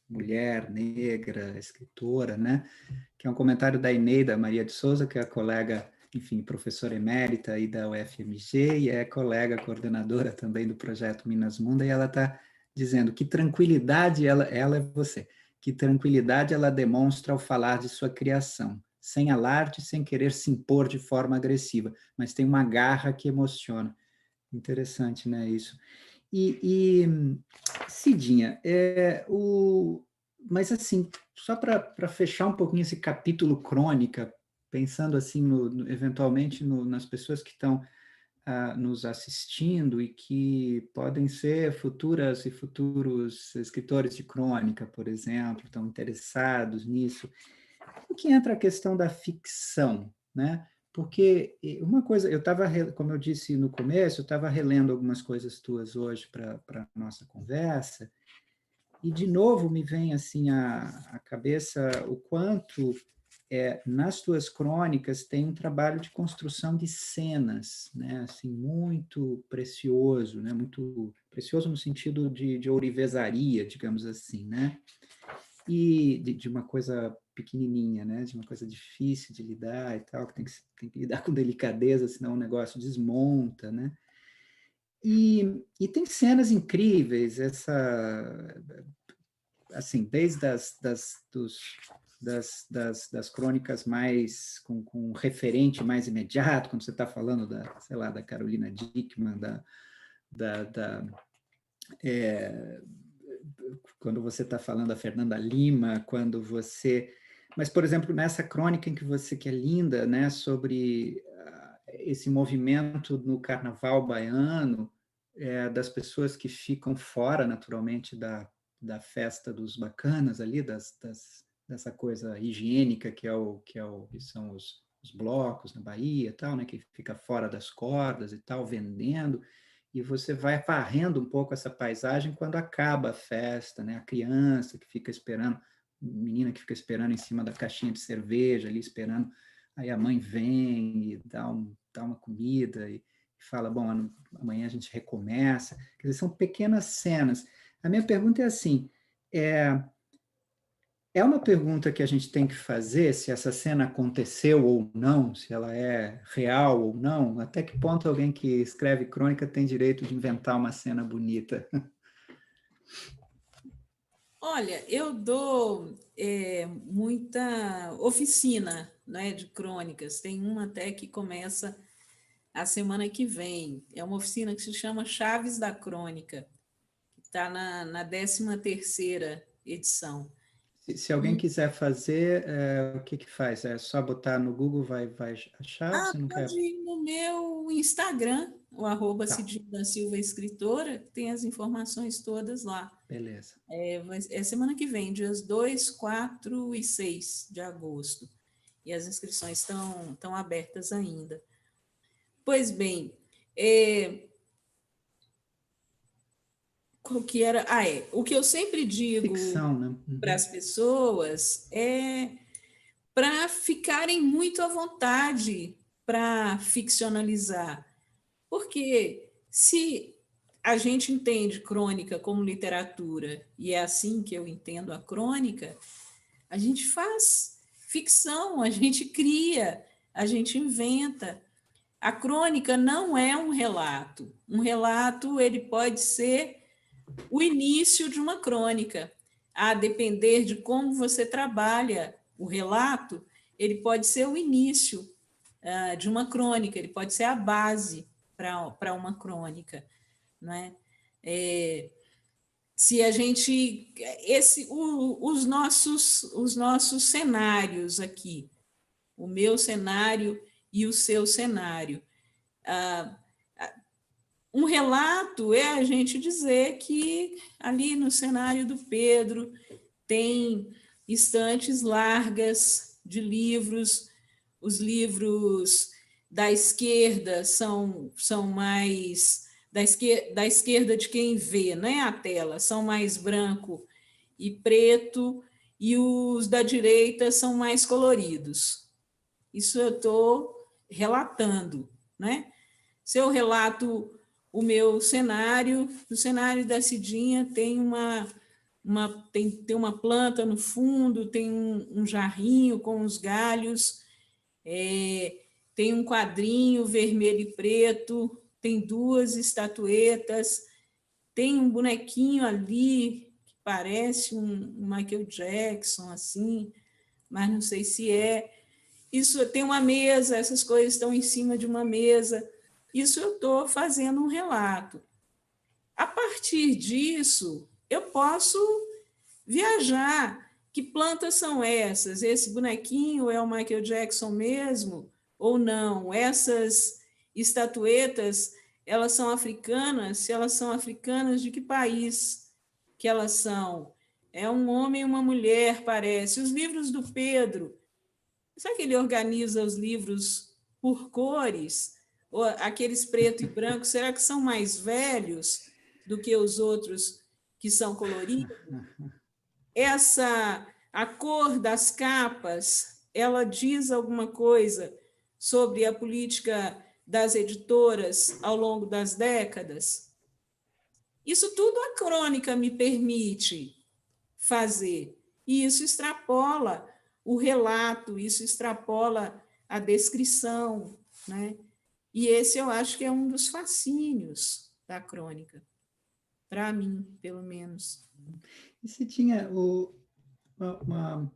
mulher negra, escritora, né? Que é um comentário da Eneida Maria de Souza, que é a colega, enfim, professora emérita aí da UFMG e é colega coordenadora também do projeto Minas Mundo, e ela está dizendo que tranquilidade ela é você, que tranquilidade ela demonstra ao falar de sua criação, sem alarde, sem querer se impor de forma agressiva, mas tem uma garra que emociona. Interessante, né, isso? E Cidinha, mas assim, só para fechar um pouquinho esse capítulo crônica, pensando assim, eventualmente nas pessoas que estão nos assistindo e que podem ser futuras e futuros escritores de crônica, por exemplo, estão interessados nisso, o que entra a questão da ficção, né? Porque uma coisa, eu estava, como eu disse no começo, eu estava relendo algumas coisas tuas hoje para a nossa conversa, e de novo me vem assim à cabeça o quanto nas tuas crônicas tem um trabalho de construção de cenas, né? Assim, muito precioso, né? Muito precioso no sentido de ourivesaria, digamos assim, né? E de uma coisa pequenininha, né? De uma coisa difícil de lidar e tal, que tem que lidar com delicadeza, senão o negócio desmonta, né? E tem cenas incríveis, assim, desde das crônicas mais com um referente mais imediato, quando você está falando sei lá, da Carolina Dickmann, quando você está falando da Fernanda Lima, quando você... Mas, por exemplo, nessa crônica em que é linda, né, sobre esse movimento no carnaval baiano, das pessoas que ficam fora, naturalmente, da festa dos bacanas ali, dessa coisa higiênica que são os blocos na Bahia e tal, né, que fica fora das cordas e tal, vendendo, e você vai varrendo um pouco essa paisagem quando acaba a festa, né, a criança que fica esperando, menina que fica esperando em cima da caixinha de cerveja ali, esperando aí a mãe vem e dá uma comida e fala, bom, amanhã a gente recomeça. Quer dizer, são pequenas cenas. A minha pergunta é assim, é uma pergunta que a gente tem que fazer se essa cena aconteceu ou não, se ela é real ou não. Até que ponto alguém que escreve crônica tem direito de inventar uma cena bonita? Olha, eu dou muita oficina, né, de crônicas. Tem uma até que começa a semana que vem. É uma oficina que se chama Chaves da Crônica, que está na 13ª edição. Se alguém quiser fazer, o que faz? É só botar no Google, vai achar? Ou você não Pode quer? ir no meu Instagram, o Tá, @Cidinha da Silva Escritora, que tem as informações todas lá. beleza. É semana que vem, dias 2, 4 e 6 de agosto. E as inscrições estão abertas ainda. Pois bem, qual que era? O que eu sempre digo Ficção, né? para Uhum. as pessoas é para ficarem muito à vontade para ficcionalizar. Porque se a gente entende crônica como literatura, e é assim que eu entendo a crônica, a gente faz ficção, a gente cria, a gente inventa. A crônica não é um relato. Um relato, ele pode ser o início de uma crônica. A depender de como você trabalha o relato, ele pode ser o início de uma crônica, ele pode ser a base para uma crônica. Né? Se a gente. Os nossos cenários aqui, o meu cenário e o seu cenário. Um relato é a gente dizer que ali no cenário do Pedro tem estantes largas de livros, os livros da esquerda são mais da esquerda de quem vê, né, a tela, são mais branco e preto, e os da direita são mais coloridos. Isso eu estou relatando, né? Se eu relato o meu cenário, o cenário da Cidinha tem tem uma planta no fundo, tem um jarrinho com os galhos, tem um quadrinho vermelho e preto, tem 2 estatuetas, tem um bonequinho ali que parece um Michael Jackson, assim, mas não sei se é. Isso tem uma mesa, essas coisas estão em cima de uma mesa. Isso eu estou fazendo um relato. A partir disso, eu posso viajar. Que plantas são essas? Esse bonequinho é o Michael Jackson mesmo ou não? Essas estatuetas, elas são africanas? Se elas são africanas, de que país que elas são? É um homem e uma mulher, parece. Os livros do Pedro, será que ele organiza os livros por cores? Ou aqueles preto e branco, será que são mais velhos do que os outros que são coloridos? A cor das capas, ela diz alguma coisa sobre a política das editoras ao longo das décadas? Isso tudo a crônica me permite fazer. E isso extrapola o relato, isso extrapola a descrição, né? E esse eu acho que é um dos fascínios da crônica, para mim, pelo menos. E se tinha uma,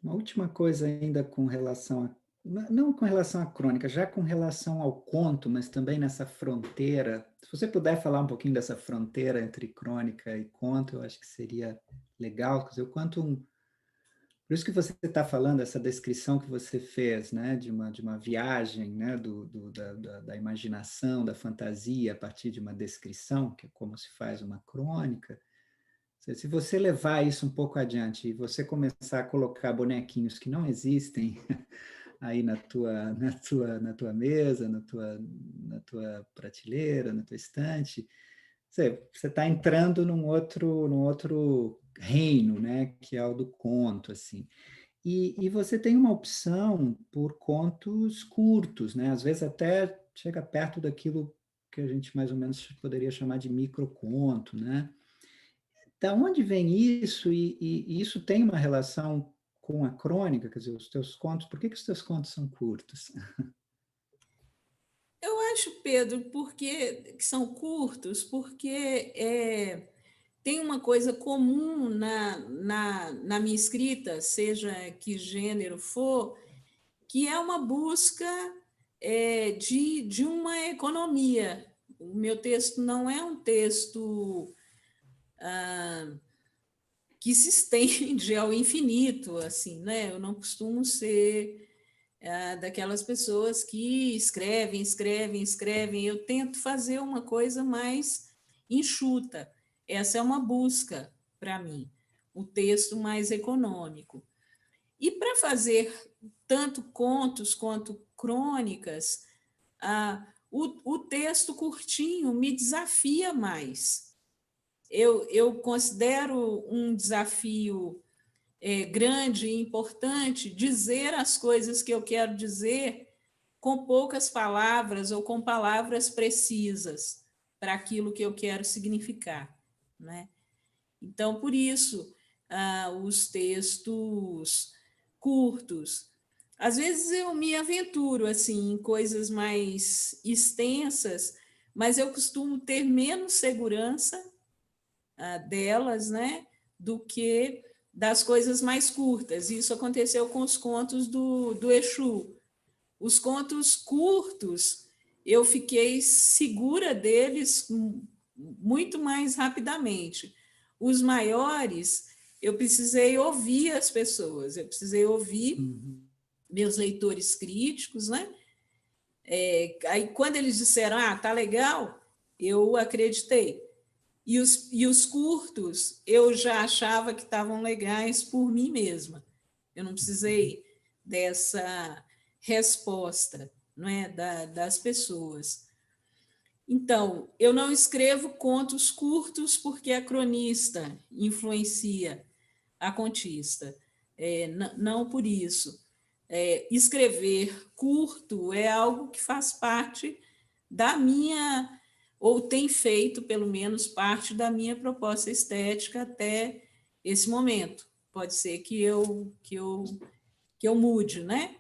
uma última coisa ainda com relação a, não com relação à crônica, já com relação ao conto, mas também nessa fronteira. Se você puder falar um pouquinho dessa fronteira entre crônica e conto, eu acho que seria legal. Quer dizer, o quanto por isso que você está falando, essa descrição que você fez, né, de uma viagem, né, da imaginação, da fantasia, a partir de uma descrição, que é como se faz uma crônica. Se você levar isso um pouco adiante e você começar a colocar bonequinhos que não existem aí na tua mesa, na tua prateleira, na tua estante, você está entrando num outro reino, né, que é o do conto, assim. E você tem uma opção por contos curtos, né? Às vezes até chega perto daquilo que a gente mais ou menos poderia chamar de microconto, né? Da onde vem isso? E isso tem uma relação com a crônica? Quer dizer, os teus contos, por que os teus contos são curtos? Eu acho, Pedro, porque que são curtos, porque tem uma coisa comum na minha escrita, seja que gênero for, que é uma busca de uma economia. O meu texto não é um texto que se estende ao infinito, assim, né? Eu não costumo ser daquelas pessoas que escrevem, escrevem, escrevem. Eu tento fazer uma coisa mais enxuta. Essa é uma busca para mim, o texto mais econômico. E para fazer tanto contos quanto crônicas, o texto curtinho me desafia mais. Eu considero um desafio grande e importante dizer as coisas que eu quero dizer com poucas palavras ou com palavras precisas para aquilo que eu quero significar, né? Então, por isso, os textos curtos. Às vezes eu me aventuro assim em coisas mais extensas, mas eu costumo ter menos segurança delas, né, do que das coisas mais curtas. Isso aconteceu com os contos do Exu. Os contos curtos, eu fiquei segura deles muito mais rapidamente. Os maiores, eu precisei ouvir as pessoas, eu precisei ouvir Uhum. meus leitores críticos, né? Aí, quando eles disseram, tá legal, eu acreditei. E os curtos, eu já achava que estavam legais por mim mesma. Eu não precisei dessa resposta, não é, das pessoas. Então, eu não escrevo contos curtos porque a cronista influencia a contista. Não por isso. Escrever curto é algo que faz parte da minha, ou tem feito, pelo menos, parte da minha proposta estética até esse momento. Pode ser que eu mude, né?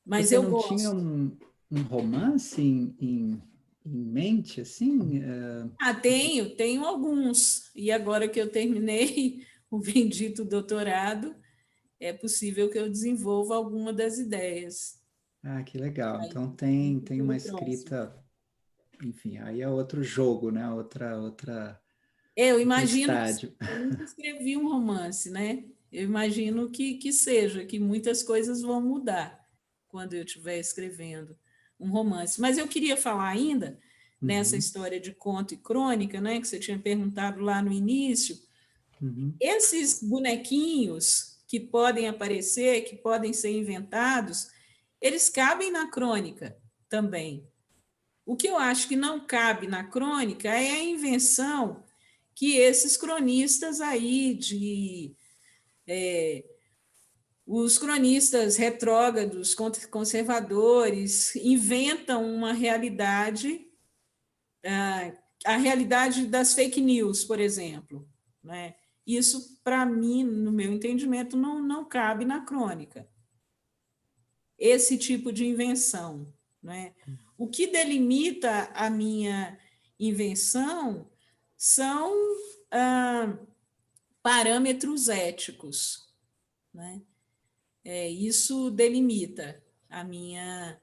Mas Você eu não tinha gosto. um romance em mente, assim? Tenho alguns. E agora que eu terminei o bendito doutorado, é possível que eu desenvolva alguma das ideias. Ah, que legal. Aí, Então no tem uma futuro próximo. escrita, enfim, aí é outro jogo, né? Eu Outro imagino que estádio. eu nunca escrevi um romance, né? Eu imagino que seja, que muitas coisas vão mudar quando eu estiver escrevendo um romance. Mas eu queria falar ainda nessa Uhum, história de conto e crônica, né, que você tinha perguntado lá no início. uhum. Esses bonequinhos que podem aparecer, que podem ser inventados, eles cabem na crônica também. O que eu acho que não cabe na crônica é a invenção que esses cronistas aí os cronistas retrógrados, conservadores, inventam uma realidade, a realidade das fake news, por exemplo, né? Isso, para mim, no meu entendimento, não cabe na crônica. Esse tipo de invenção, né? O que delimita a minha invenção são parâmetros éticos, né? Isso delimita a minha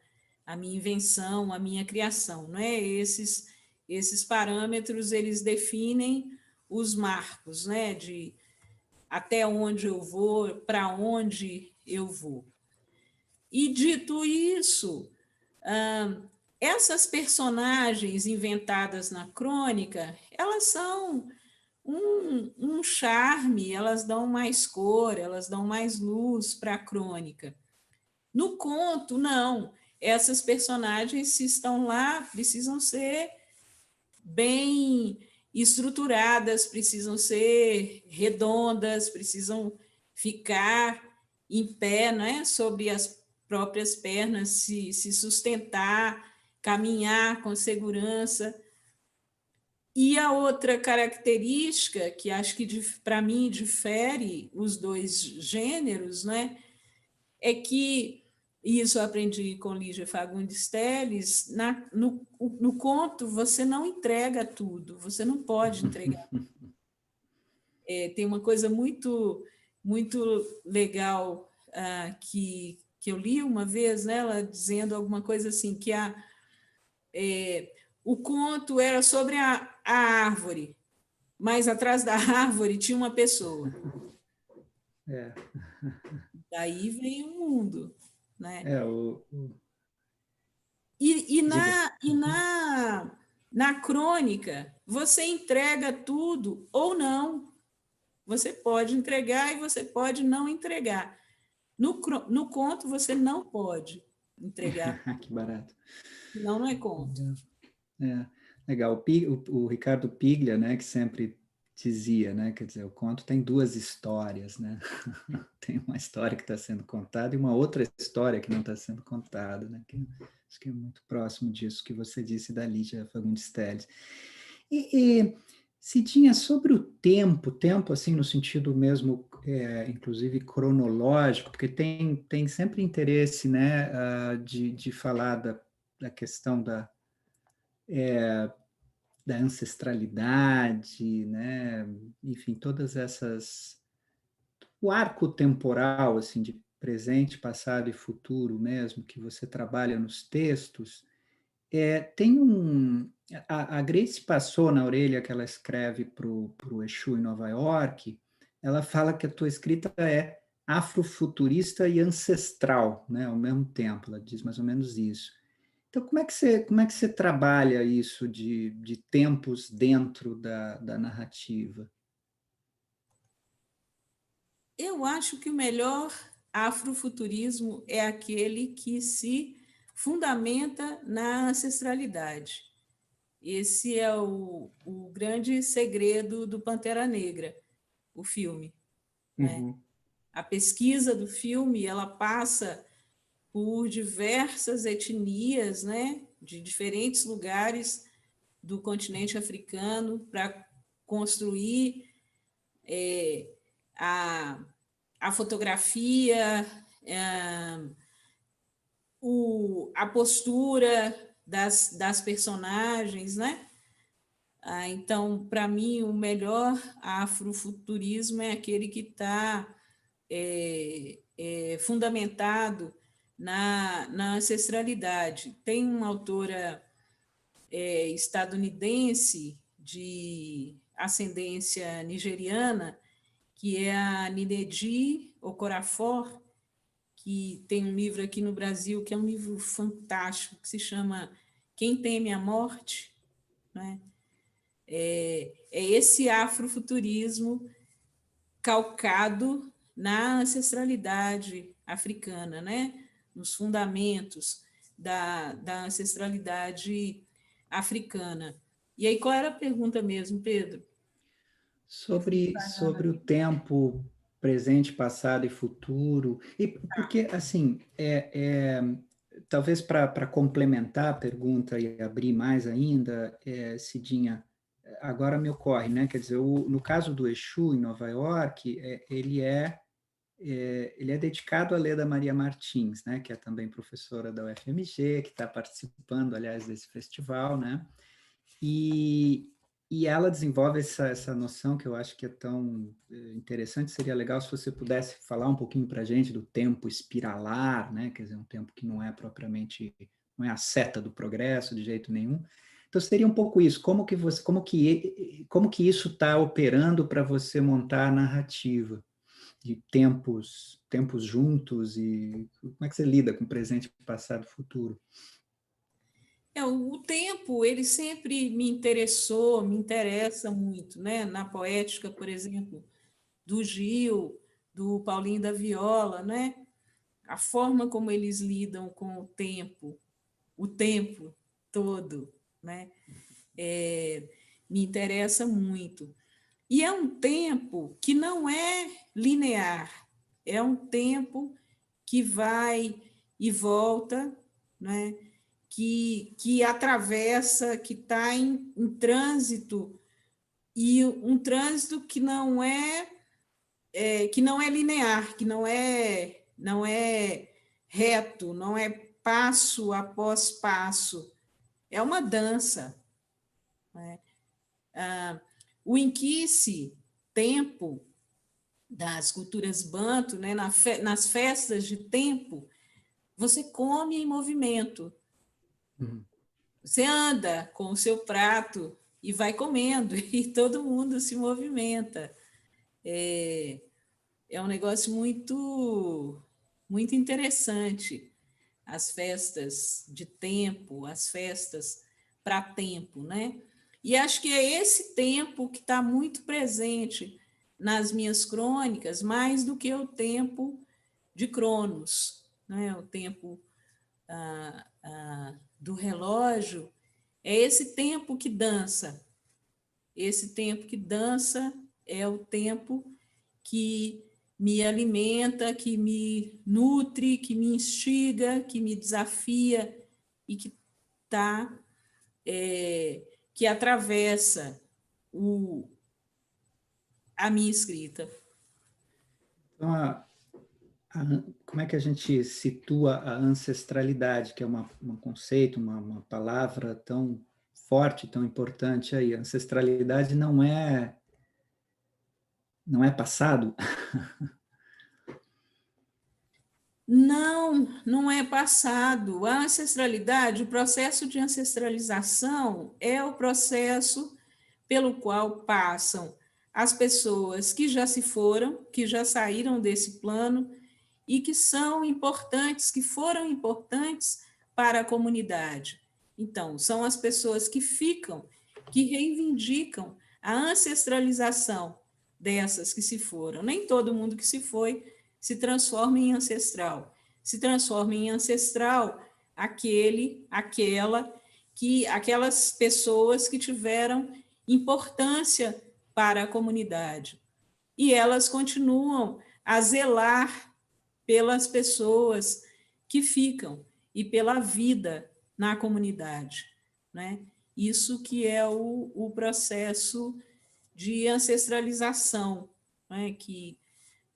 invenção, a minha criação, não é? Esses parâmetros, eles definem os marcos, né? De até onde eu vou, para onde eu vou. E dito isso, essas personagens inventadas na crônica, elas são um charme, elas dão mais cor, elas dão mais luz para a crônica. No conto, não. Essas personagens, se estão lá, precisam ser bem estruturadas, precisam ser redondas, precisam ficar em pé, né, sobre as próprias pernas, se sustentar, caminhar com segurança. E a outra característica, que acho que para mim difere os dois gêneros, né, é que, e isso eu aprendi com Lígia Fagundes Telles, no conto você não entrega tudo, você não pode entregar. Tem uma coisa muito legal que eu li uma vez, né, ela dizendo alguma coisa assim, que o conto era sobre a árvore, mas atrás da árvore tinha uma pessoa. É. Daí vem o mundo, né? E Diga. na crônica, você entrega tudo ou não. Você pode entregar e você pode não entregar. No conto, você não pode entregar. Que barato. Senão não é conto. Legal. O Ricardo Piglia, né, que sempre dizia, né, quer dizer, o conto tem duas histórias, né? Tem uma história que está sendo contada e uma outra história que não está sendo contada, né? Acho que é muito próximo disso que você disse da Lígia Fagundes Telles. E Cidinha, sobre o tempo assim no sentido mesmo, inclusive cronológico, porque tem sempre interesse, né, de falar da questão da ancestralidade, né? Enfim, todas essas, o arco temporal assim de presente, passado e futuro mesmo que você trabalha nos textos, tem a Grace passou na orelha que ela escreve para o Exu em Nova York, ela fala que a tua escrita é afrofuturista e ancestral, né, ao mesmo tempo, ela diz mais ou menos isso. Então, como é que você trabalha isso de tempos dentro da narrativa? Eu acho que o melhor afrofuturismo é aquele que se fundamenta na ancestralidade. Esse é o grande segredo do Pantera Negra, o filme, né? Uhum. A pesquisa do filme, ela passa por diversas etnias, né, de diferentes lugares do continente africano para construir a, a fotografia, a postura das personagens, né? Então, para mim, o melhor afrofuturismo é aquele que está fundamentado na ancestralidade. Tem uma autora estadunidense de ascendência nigeriana, que é a Nnedi Okorafor, que tem um livro aqui no Brasil, que é um livro fantástico, que se chama Quem Teme a Morte, né? É esse afrofuturismo calcado na ancestralidade africana, né? Nos fundamentos da ancestralidade africana. E aí, qual era a pergunta mesmo, Pedro? Sobre o tempo presente, passado e futuro, e porque, assim, talvez para complementar a pergunta e abrir mais ainda, Cidinha, agora me ocorre, né? Quer dizer, no caso do Exu em Nova York, ele é dedicado à Leda Maria Martins, né? Que é também professora da UFMG, que está participando, aliás, desse festival, né? E, e ela desenvolve essa noção que eu acho que é tão interessante. Seria legal se você pudesse falar um pouquinho para a gente do tempo espiralar, né? Quer dizer, um tempo que não é propriamente, não é a seta do progresso de jeito nenhum. Então seria um pouco isso. Como que isso está operando para você montar a narrativa de tempos juntos e como é que você lida com presente, passado e futuro? O tempo, ele sempre me interessou, me interessa muito, né? Na poética, por exemplo, do Gil, do Paulinho da Viola, né? A forma como eles lidam com o tempo todo, né? Me interessa muito. E é um tempo que não é linear, é um tempo que vai e volta, né? que atravessa, que está em trânsito, e um trânsito que não é linear, que não é reto, não é passo após passo, é uma dança, né? O inquice, tempo das culturas banto, né, nas festas de tempo, você come em movimento, você anda com o seu prato e vai comendo, e todo mundo se movimenta. É um negócio muito, muito interessante, as festas de tempo, as festas para tempo, né? E acho que é esse tempo que está muito presente nas minhas crônicas, mais do que o tempo de Cronos, né? O tempo do relógio, é esse tempo que dança. Esse tempo que dança é o tempo que me alimenta, que me nutre, que me instiga, que me desafia e que que atravessa a minha escrita. Então, como é que a gente situa a ancestralidade, que é um conceito, uma palavra tão forte, tão importante aí? A ancestralidade não é passado? Não, não é passado. A ancestralidade, o processo de ancestralização é o processo pelo qual passam as pessoas que já se foram, que já saíram desse plano e que são importantes, que foram importantes para a comunidade. Então, são as pessoas que ficam, que reivindicam a ancestralização dessas que se foram. Nem todo mundo que se foi se transforma em ancestral. Se transforma em ancestral aquelas pessoas que tiveram importância para a comunidade. E elas continuam a zelar pelas pessoas que ficam e pela vida na comunidade, né? Isso que é o processo de ancestralização, né? Que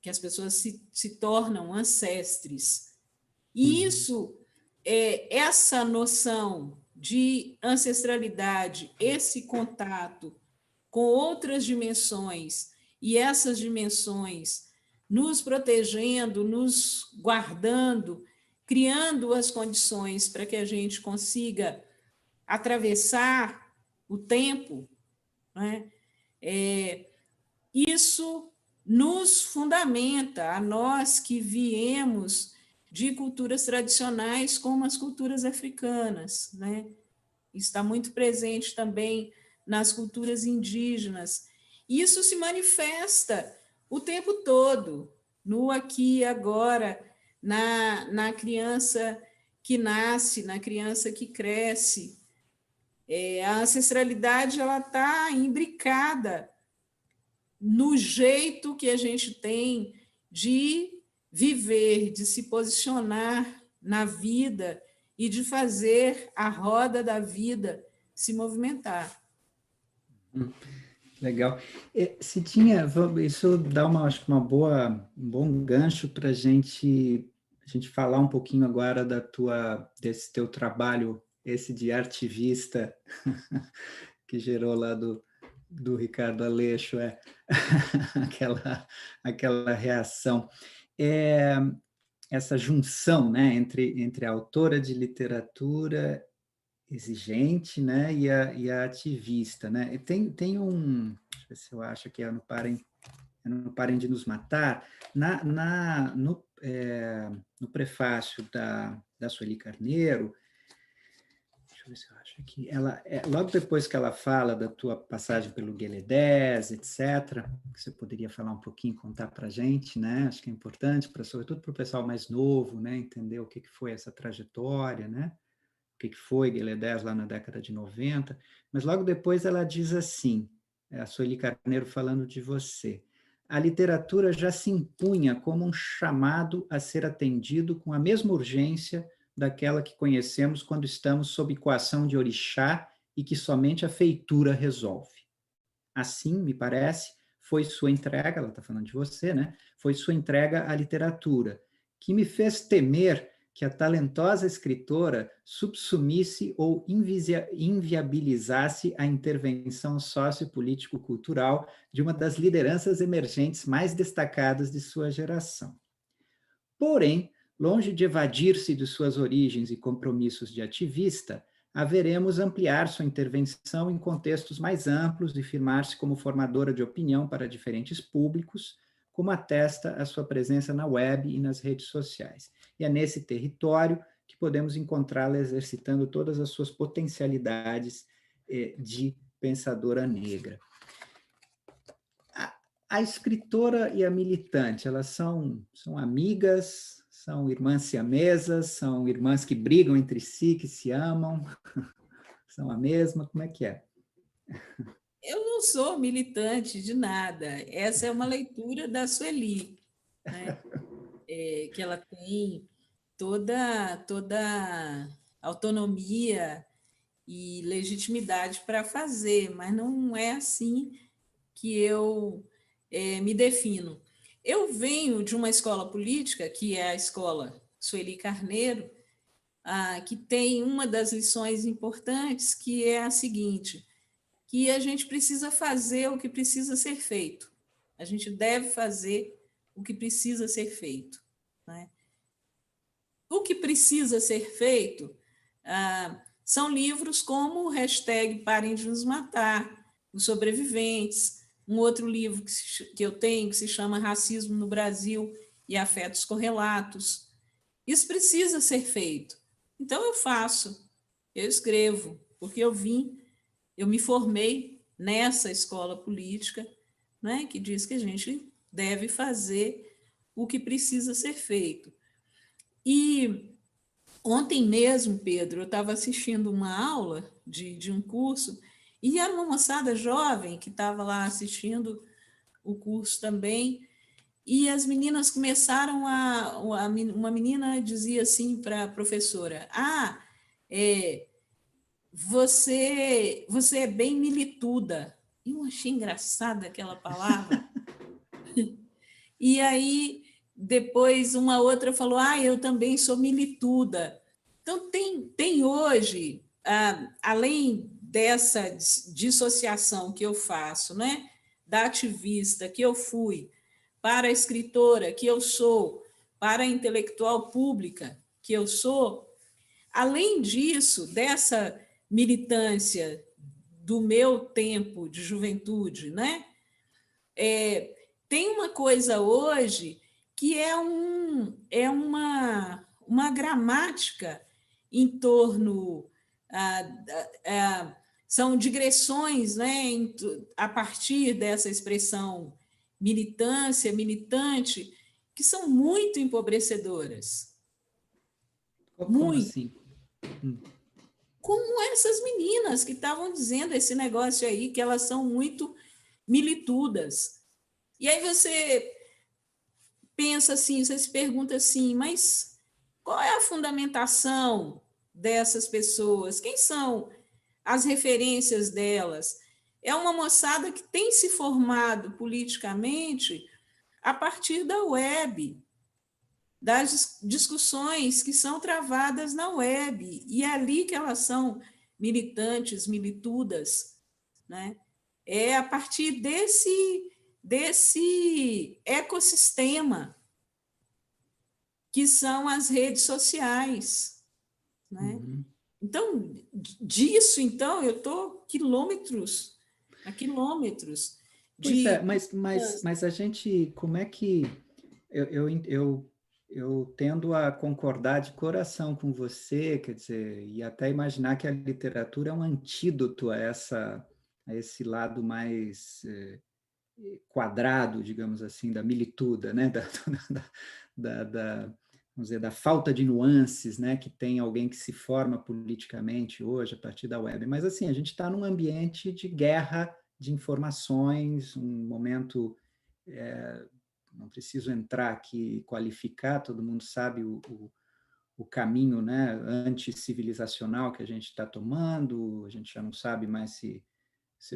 as pessoas se tornam ancestres. E isso, essa noção de ancestralidade, esse contato com outras dimensões, e essas dimensões nos protegendo, nos guardando, criando as condições para que a gente consiga atravessar o tempo, né? Isso nos fundamenta, a nós que viemos de culturas tradicionais como as culturas africanas, né? Está muito presente também nas culturas indígenas. Isso se manifesta o tempo todo, no aqui e agora, na criança que nasce, na criança que cresce. A ancestralidade ela está imbricada no jeito que a gente tem de viver, de se posicionar na vida e de fazer a roda da vida se movimentar. Legal. Isso dá acho que um bom gancho para a gente falar um pouquinho agora desse teu trabalho, esse de artivista, que gerou lá do Ricardo Aleixo, aquela reação. Essa junção, né, entre a autora de literatura exigente, né, e a ativista, né? Tem deixa eu ver se eu acho que Não Parem de Nos Matar, no prefácio da Sueli Carneiro. Deixa eu ver se eu acho aqui. Logo depois que ela fala da tua passagem pelo Gueledés, etc., que você poderia falar um pouquinho, contar para a gente, né? Acho que é importante, sobretudo para o pessoal mais novo, né? Entender o que foi essa trajetória, né? O que foi Gueledés lá na década de 90. Mas logo depois ela diz assim, a Sueli Carneiro falando de você: a literatura já se impunha como um chamado a ser atendido com a mesma urgência daquela que conhecemos quando estamos sob coação de orixá e que somente a feitura resolve. Assim, me parece, foi sua entrega, ela está falando de você, né? Foi sua entrega à literatura, que me fez temer que a talentosa escritora subsumisse ou inviabilizasse a intervenção sociopolítico-cultural de uma das lideranças emergentes mais destacadas de sua geração. Porém, longe de evadir-se de suas origens e compromissos de ativista, haveremos ampliar sua intervenção em contextos mais amplos e firmar-se como formadora de opinião para diferentes públicos, como atesta a sua presença na web e nas redes sociais. E é nesse território que podemos encontrá-la exercitando todas as suas potencialidades de pensadora negra. A escritora e a militante, elas são amigas, são irmãs siamesas, são irmãs que brigam entre si, que se amam, são a mesma, como é que é? Eu não sou militante de nada, essa é uma leitura da Sueli, né? Que ela tem toda autonomia e legitimidade para fazer, mas não é assim que eu me defino. Eu venho de uma escola política, que é a escola Sueli Carneiro, que tem uma das lições importantes, que é a seguinte, que a gente precisa fazer o que precisa ser feito. A gente deve fazer o que precisa ser feito, né? O que precisa ser feito são livros como o hashtag Parem de Nos Matar, Os Sobreviventes, um outro livro que eu tenho que se chama Racismo no Brasil e Afetos Correlatos. Isso precisa ser feito. Então eu faço, eu escrevo, porque eu me formei nessa escola política, né, que diz que a gente deve fazer o que precisa ser feito. E ontem mesmo, Pedro, eu estava assistindo uma aula de um curso e era uma moçada jovem que estava lá assistindo o curso também, e as meninas começaram uma menina dizia assim para a professora, você é bem milituda. E eu achei engraçada aquela palavra. E aí, depois, uma outra falou, eu também sou milituda. Então, tem hoje, além dessa dissociação que eu faço, né, da ativista que eu fui, para a escritora que eu sou, para a intelectual pública que eu sou, além disso, dessa militância do meu tempo de juventude, né, tem uma coisa hoje que é uma gramática em torno, são digressões, né, a partir dessa expressão militância, militante, que são muito empobrecedoras. Como assim? Como essas meninas que estavam dizendo esse negócio aí, que elas são muito militudas. E aí você pensa assim, você se pergunta assim, mas qual é a fundamentação dessas pessoas? Quem são as referências delas? É uma moçada que tem se formado politicamente a partir da web, das discussões que são travadas na web, e é ali que elas são militantes, militudas, né? É a partir desse ecossistema que são as redes sociais, né? Uhum. Então, disso, então, eu estou a quilômetros Pois é, de... mas a gente, como é que... Eu tendo a concordar de coração com você, quer dizer, e até imaginar que a literatura é um antídoto a esse lado mais quadrado, digamos assim, da milituda, né? Vamos dizer, da falta de nuances, né? Que tem alguém que se forma politicamente hoje a partir da web. Mas, assim, a gente está num ambiente de guerra de informações, um momento não preciso entrar aqui e qualificar, todo mundo sabe o caminho, né, anticivilizacional que a gente está tomando, a gente já não sabe mais se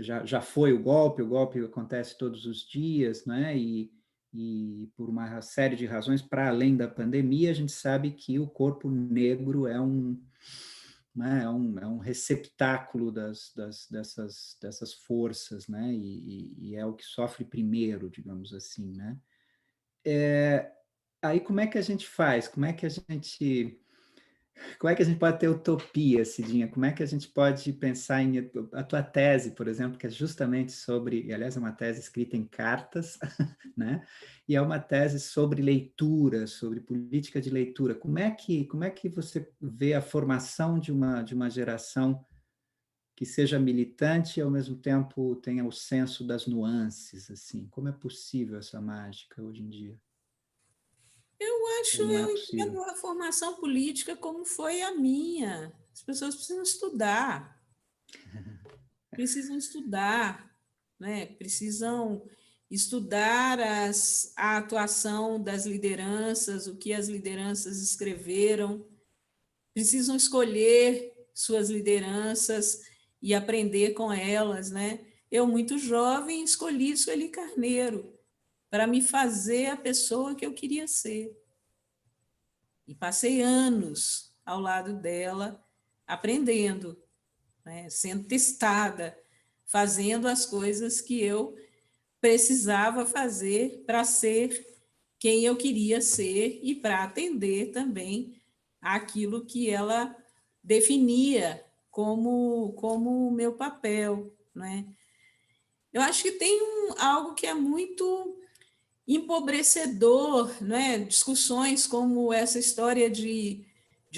já foi o golpe acontece todos os dias, né, e por uma série de razões, para além da pandemia, a gente sabe que o corpo negro é né, é um receptáculo dessas forças, né, e é o que sofre primeiro, digamos assim, né. Aí como é que a gente faz? Como é que a gente pode ter utopia, Cidinha? Como é que a gente pode pensar em a tua tese, por exemplo, que é justamente sobre, e aliás é uma tese escrita em cartas, né? E é uma tese sobre leitura, sobre política de leitura. Como é que você vê a formação de uma geração que seja militante e ao mesmo tempo tenha o senso das nuances, assim? Como é possível essa mágica hoje em dia? Eu entendo a formação política como foi a minha. As pessoas precisam estudar, né? Precisam estudar a atuação das lideranças, o que as lideranças escreveram, precisam escolher suas lideranças e aprender com elas, né? Eu, muito jovem, escolhi Sueli Carneiro para me fazer a pessoa que eu queria ser. E passei anos ao lado dela, aprendendo, né? Sendo testada, fazendo as coisas que eu precisava fazer para ser quem eu queria ser e para atender também aquilo que ela definia como o meu papel, né? Eu acho que tem algo que é muito empobrecedor, né? Discussões como essa história de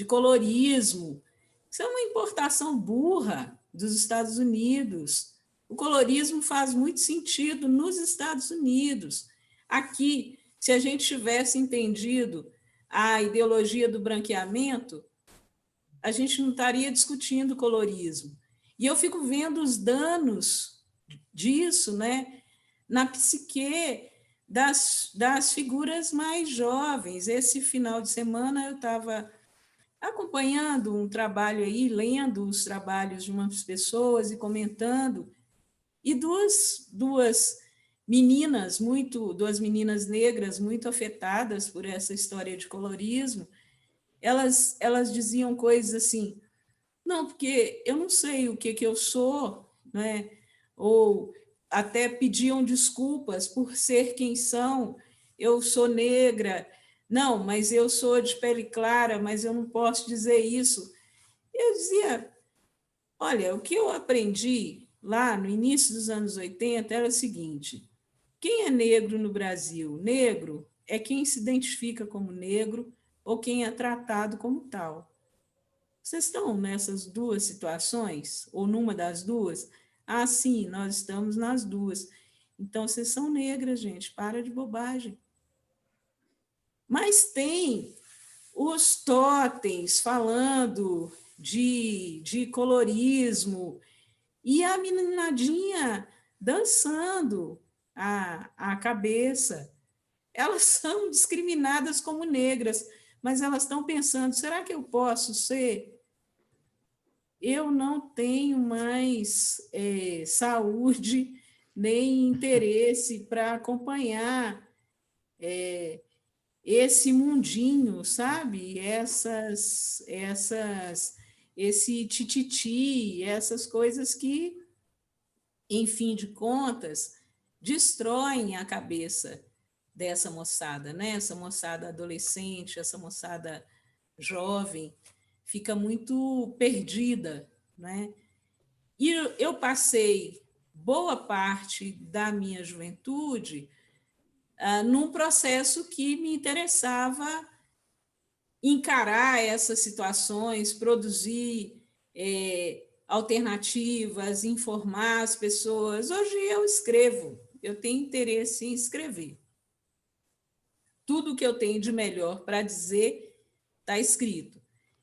colorismo. Isso é uma importação burra dos Estados Unidos. O colorismo faz muito sentido nos Estados Unidos. Aqui, se a gente tivesse entendido a ideologia do branqueamento, a gente não estaria discutindo colorismo. E eu fico vendo os danos disso, né, na psique das figuras mais jovens. Esse final de semana eu estava acompanhando um trabalho aí, lendo os trabalhos de umas pessoas e comentando, e duas meninas negras muito afetadas por essa história de colorismo, elas diziam coisas assim: não, porque eu não sei o que eu sou, né? Ou até pediam desculpas por ser quem são. Eu sou negra, não, mas eu sou de pele clara, mas eu não posso dizer isso. Eu dizia: olha, o que eu aprendi lá no início dos anos 80 era o seguinte: quem é negro no Brasil? Negro é quem se identifica como negro ou quem é tratado como tal. Vocês estão nessas duas situações? Ou numa das duas? Ah, sim, nós estamos nas duas. Então, vocês são negras, gente, para de bobagem. Mas tem os totens falando de colorismo e a meninadinha dançando a cabeça. Elas são discriminadas como negras, mas elas estão pensando: será que eu posso ser? Eu não tenho mais saúde nem interesse para acompanhar esse mundinho, sabe? Esse tititi, essas coisas que, em fim de contas, destroem a cabeça dessa moçada, né? Essa moçada adolescente, essa moçada jovem, fica muito perdida, né? E eu passei boa parte da minha juventude num processo que me interessava encarar essas situações, produzir alternativas, informar as pessoas. Hoje eu escrevo, eu tenho interesse em escrever. Tudo que eu tenho de melhor para dizer está escrito.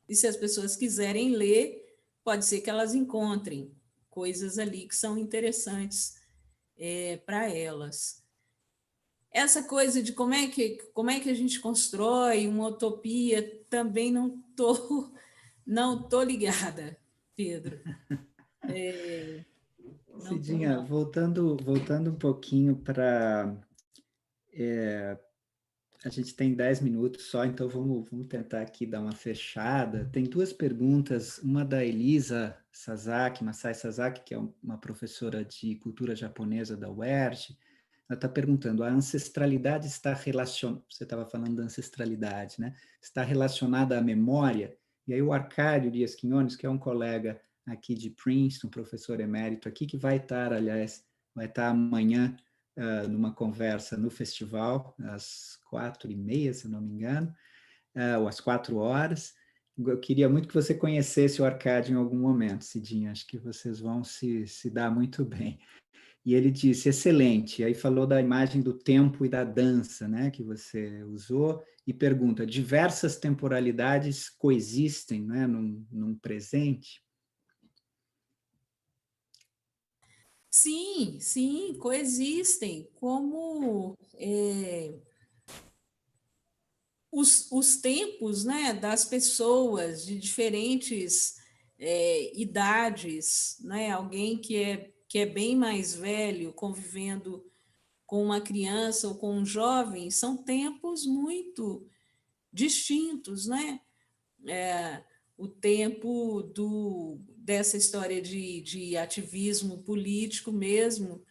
E se as pessoas quiserem ler, pode ser que elas encontrem coisas ali que são interessantes para elas. essa coisa de como é que a gente constrói uma utopia, também não tô ligada, Pedro. Não tô, Cidinha, não. voltando um pouquinho para... a gente tem 10 minutos só, então vamos tentar aqui dar uma fechada. Tem duas perguntas, uma da Elisa Sasaki, Masai Sasaki, que é uma professora de cultura japonesa da UERJ. Ela está perguntando, a ancestralidade está relacionada... Você estava falando da ancestralidade, né? Está relacionada à memória? E aí o Arcádio Dias Quinones, que é um colega aqui de Princeton, professor emérito aqui, que vai estar, aliás, vai estar amanhã numa conversa no festival, às 4h30, se não me engano, ou às 4 horas. Eu queria muito que você conhecesse o Arcádio em algum momento, Cidinha, acho que vocês vão se dar muito bem. E ele disse, excelente, aí falou da imagem do tempo e da dança, né, que você usou, e pergunta, diversas temporalidades coexistem, né, num presente? Sim, sim, coexistem, como os tempos, né, das pessoas de diferentes idades, né, alguém que é bem mais velho convivendo com uma criança ou com um jovem, são tempos muito distintos, né? O tempo dessa história de ativismo político mesmo,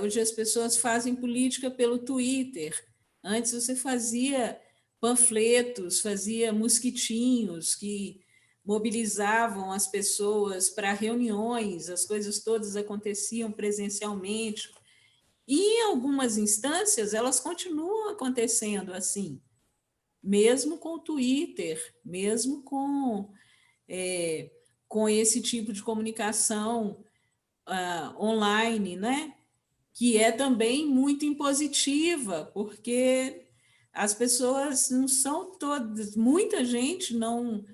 hoje as pessoas fazem política pelo Twitter. Antes você fazia panfletos, fazia mosquitinhos que mobilizavam as pessoas para reuniões, as coisas todas aconteciam presencialmente. E em algumas instâncias elas continuam acontecendo assim, mesmo com o Twitter, mesmo com esse tipo de comunicação online, né? Que é também muito impositiva, porque as pessoas não são todas, muita gente não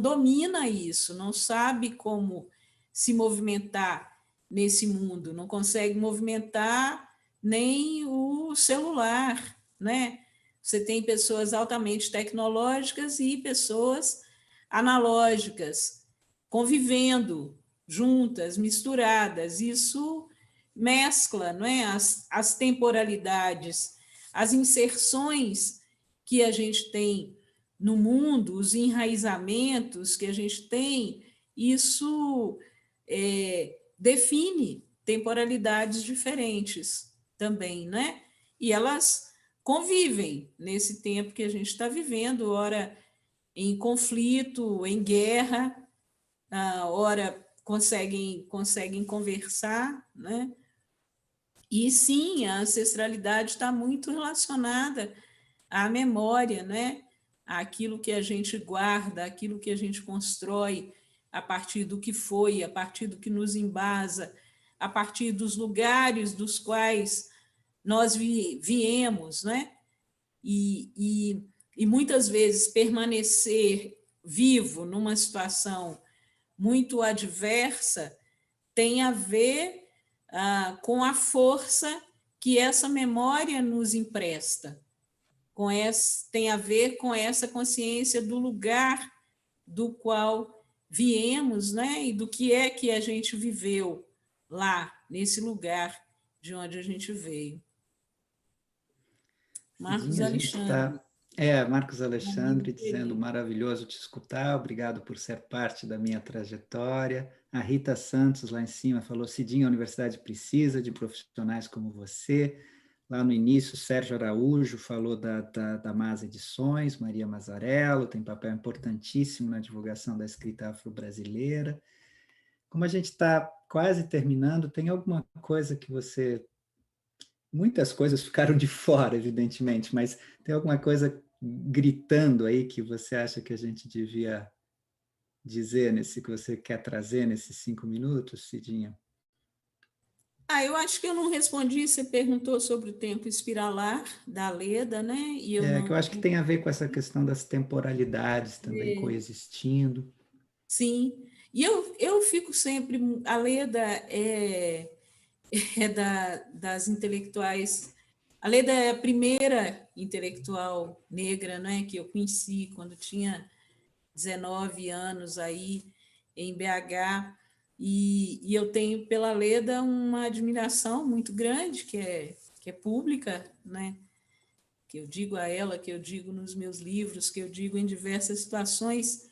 domina isso, não sabe como se movimentar nesse mundo, não consegue movimentar nem o celular, né? Você tem pessoas altamente tecnológicas e pessoas analógicas convivendo juntas, misturadas. Isso mescla, não é? As temporalidades, as inserções que a gente tem no mundo, os enraizamentos que a gente tem, isso define temporalidades diferentes também, né? E elas convivem nesse tempo que a gente está vivendo, ora em conflito, em guerra, ora conseguem conversar, né? E sim, a ancestralidade está muito relacionada à memória, né? Àquilo que a gente guarda, aquilo que a gente constrói a partir do que foi, a partir do que nos embasa, a partir dos lugares dos quais nós viemos, né? E muitas vezes permanecer vivo numa situação muito adversa tem a ver com a força que essa memória nos empresta, tem a ver com essa consciência do lugar do qual viemos, né? E do que é que a gente viveu lá, nesse lugar de onde a gente veio. Marcos Cidinha, a gente Alexandre. está... Marcos Alexandre dizendo, maravilhoso te escutar, obrigado por ser parte da minha trajetória. A Rita Santos, lá em cima, falou, Cidinha, a universidade precisa de profissionais como você. Lá no início, o Sérgio Araújo falou da Mas Edições, Maria Mazzarello tem papel importantíssimo na divulgação da escrita afro-brasileira. Como a gente está quase terminando, tem alguma coisa que você... Muitas coisas ficaram de fora, evidentemente, mas tem alguma coisa gritando aí que você acha que a gente devia dizer, que você quer trazer nesses 5 minutos, Cidinha? Eu acho que eu não respondi, você perguntou sobre o tempo espiralar da Leda, né? E eu Que eu acho que tem a ver com essa questão das temporalidades também coexistindo. Sim, e eu fico sempre, a Leda é das intelectuais A Leda é a primeira intelectual negra, né, que eu conheci quando tinha 19 anos aí em BH, e eu tenho pela Leda uma admiração muito grande, que é pública, né, que eu digo a ela, que eu digo nos meus livros, que eu digo em diversas situações,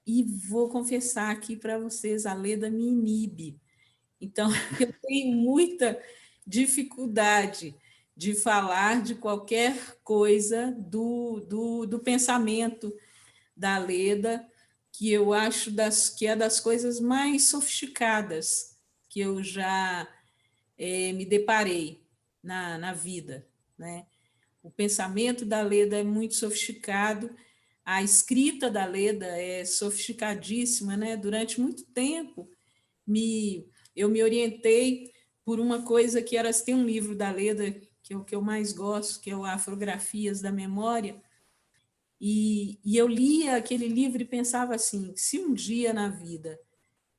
e vou confessar aqui para vocês, a Leda me inibe. Então, eu tenho muita dificuldade de falar de qualquer coisa do pensamento da Leda, que eu acho que é das coisas mais sofisticadas que eu já me deparei na vida, né? O pensamento da Leda é muito sofisticado, a escrita da Leda é sofisticadíssima, né? Durante muito tempo, eu me orientei por uma coisa que era, tem um livro da Leda que é o que eu mais gosto, que é o Afrografias da Memória, e eu lia aquele livro e pensava assim, se um dia na vida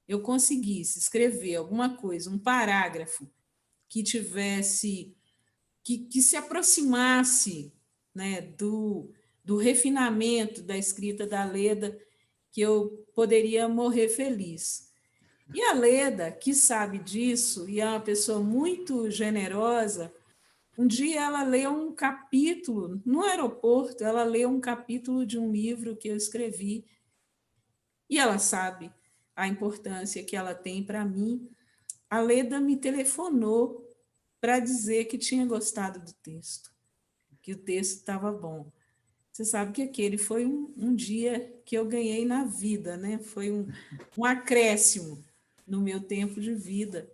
eu conseguisse escrever alguma coisa, um parágrafo que tivesse, que se aproximasse, né, do refinamento da escrita da Leda, que eu poderia morrer feliz. E a Leda, que sabe disso, e é uma pessoa muito generosa, um dia ela leu um capítulo, no aeroporto, ela leu um capítulo de um livro que eu escrevi, e ela sabe a importância que ela tem para mim. A Leda me telefonou para dizer que tinha gostado do texto, que o texto estava bom. Você sabe que aquele foi um dia que eu ganhei na vida, né? Foi um acréscimo no meu tempo de vida.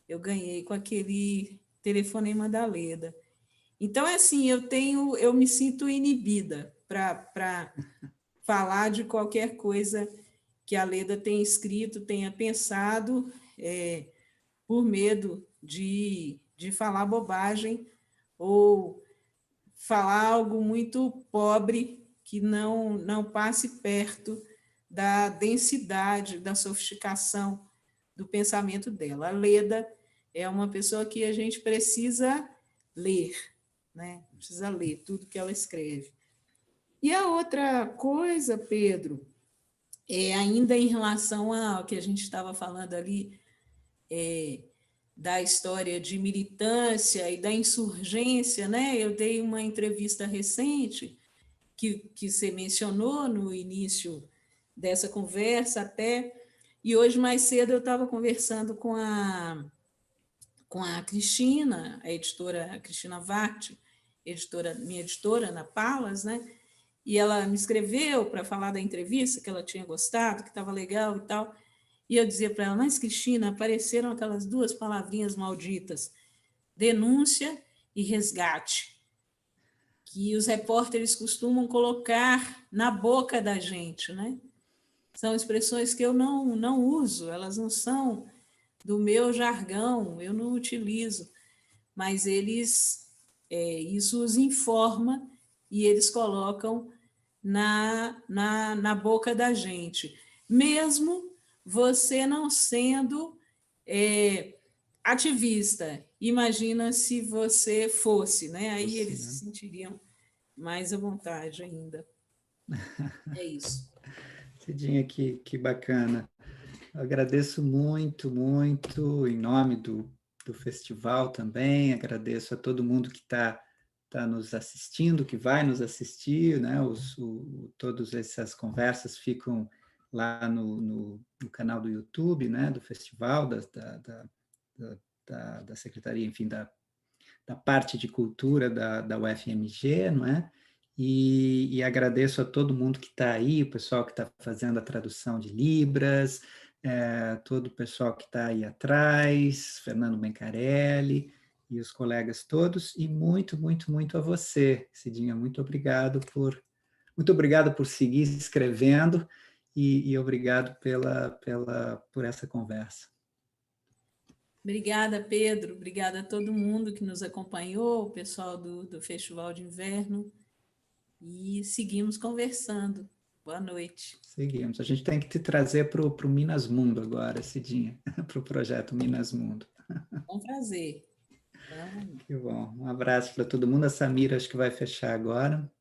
Eu ganhei com aquele telefonema da Leda. Então, é assim, eu me sinto inibida para falar de qualquer coisa que a Leda tenha escrito, tenha pensado, por medo de falar bobagem ou falar algo muito pobre que não passe perto da densidade, da sofisticação do pensamento dela. A Leda é uma pessoa que a gente precisa ler, né? Precisa ler tudo que ela escreve. E a outra coisa, Pedro, ainda em relação ao que a gente estava falando ali, da história de militância e da insurgência, né? Eu dei uma entrevista recente que você mencionou no início dessa conversa até, e hoje mais cedo eu estava conversando com a Cristina, a editora a Cristina Vart, minha editora na Palas, né? E ela me escreveu para falar da entrevista, que ela tinha gostado, que estava legal e tal. E eu dizia para ela, mas Cristina, apareceram aquelas duas palavrinhas malditas, denúncia e resgate, que os repórteres costumam colocar na boca da gente, né? São expressões que eu não uso, elas não são do meu jargão, eu não utilizo, mas isso os informa e eles colocam na boca da gente, mesmo você não sendo ativista. Imagina se você fosse, né? Aí eles se sentiriam mais à vontade ainda. É isso. Cidinha, que bacana. Eu agradeço muito, muito, em nome do festival também, agradeço a todo mundo que está nos assistindo, que vai nos assistir, né? Todas essas conversas ficam lá no canal do YouTube, né? Do festival, da Secretaria, enfim, da parte de cultura da UFMG, não é? E agradeço a todo mundo que está aí, o pessoal que está fazendo a tradução de Libras, todo o pessoal que está aí atrás, Fernando Bencarelli e os colegas todos, e muito, muito, muito a você, Cidinha, muito obrigado por seguir escrevendo e obrigado por essa conversa. Obrigada, Pedro. Obrigada a todo mundo que nos acompanhou, o pessoal do Festival de Inverno. E seguimos conversando. Boa noite. Seguimos. A gente tem que te trazer para o Minas Mundo agora, Cidinha, para o projeto Minas Mundo. Com prazer. Então, Que bom. Um abraço para todo mundo. A Samira acho que vai fechar agora.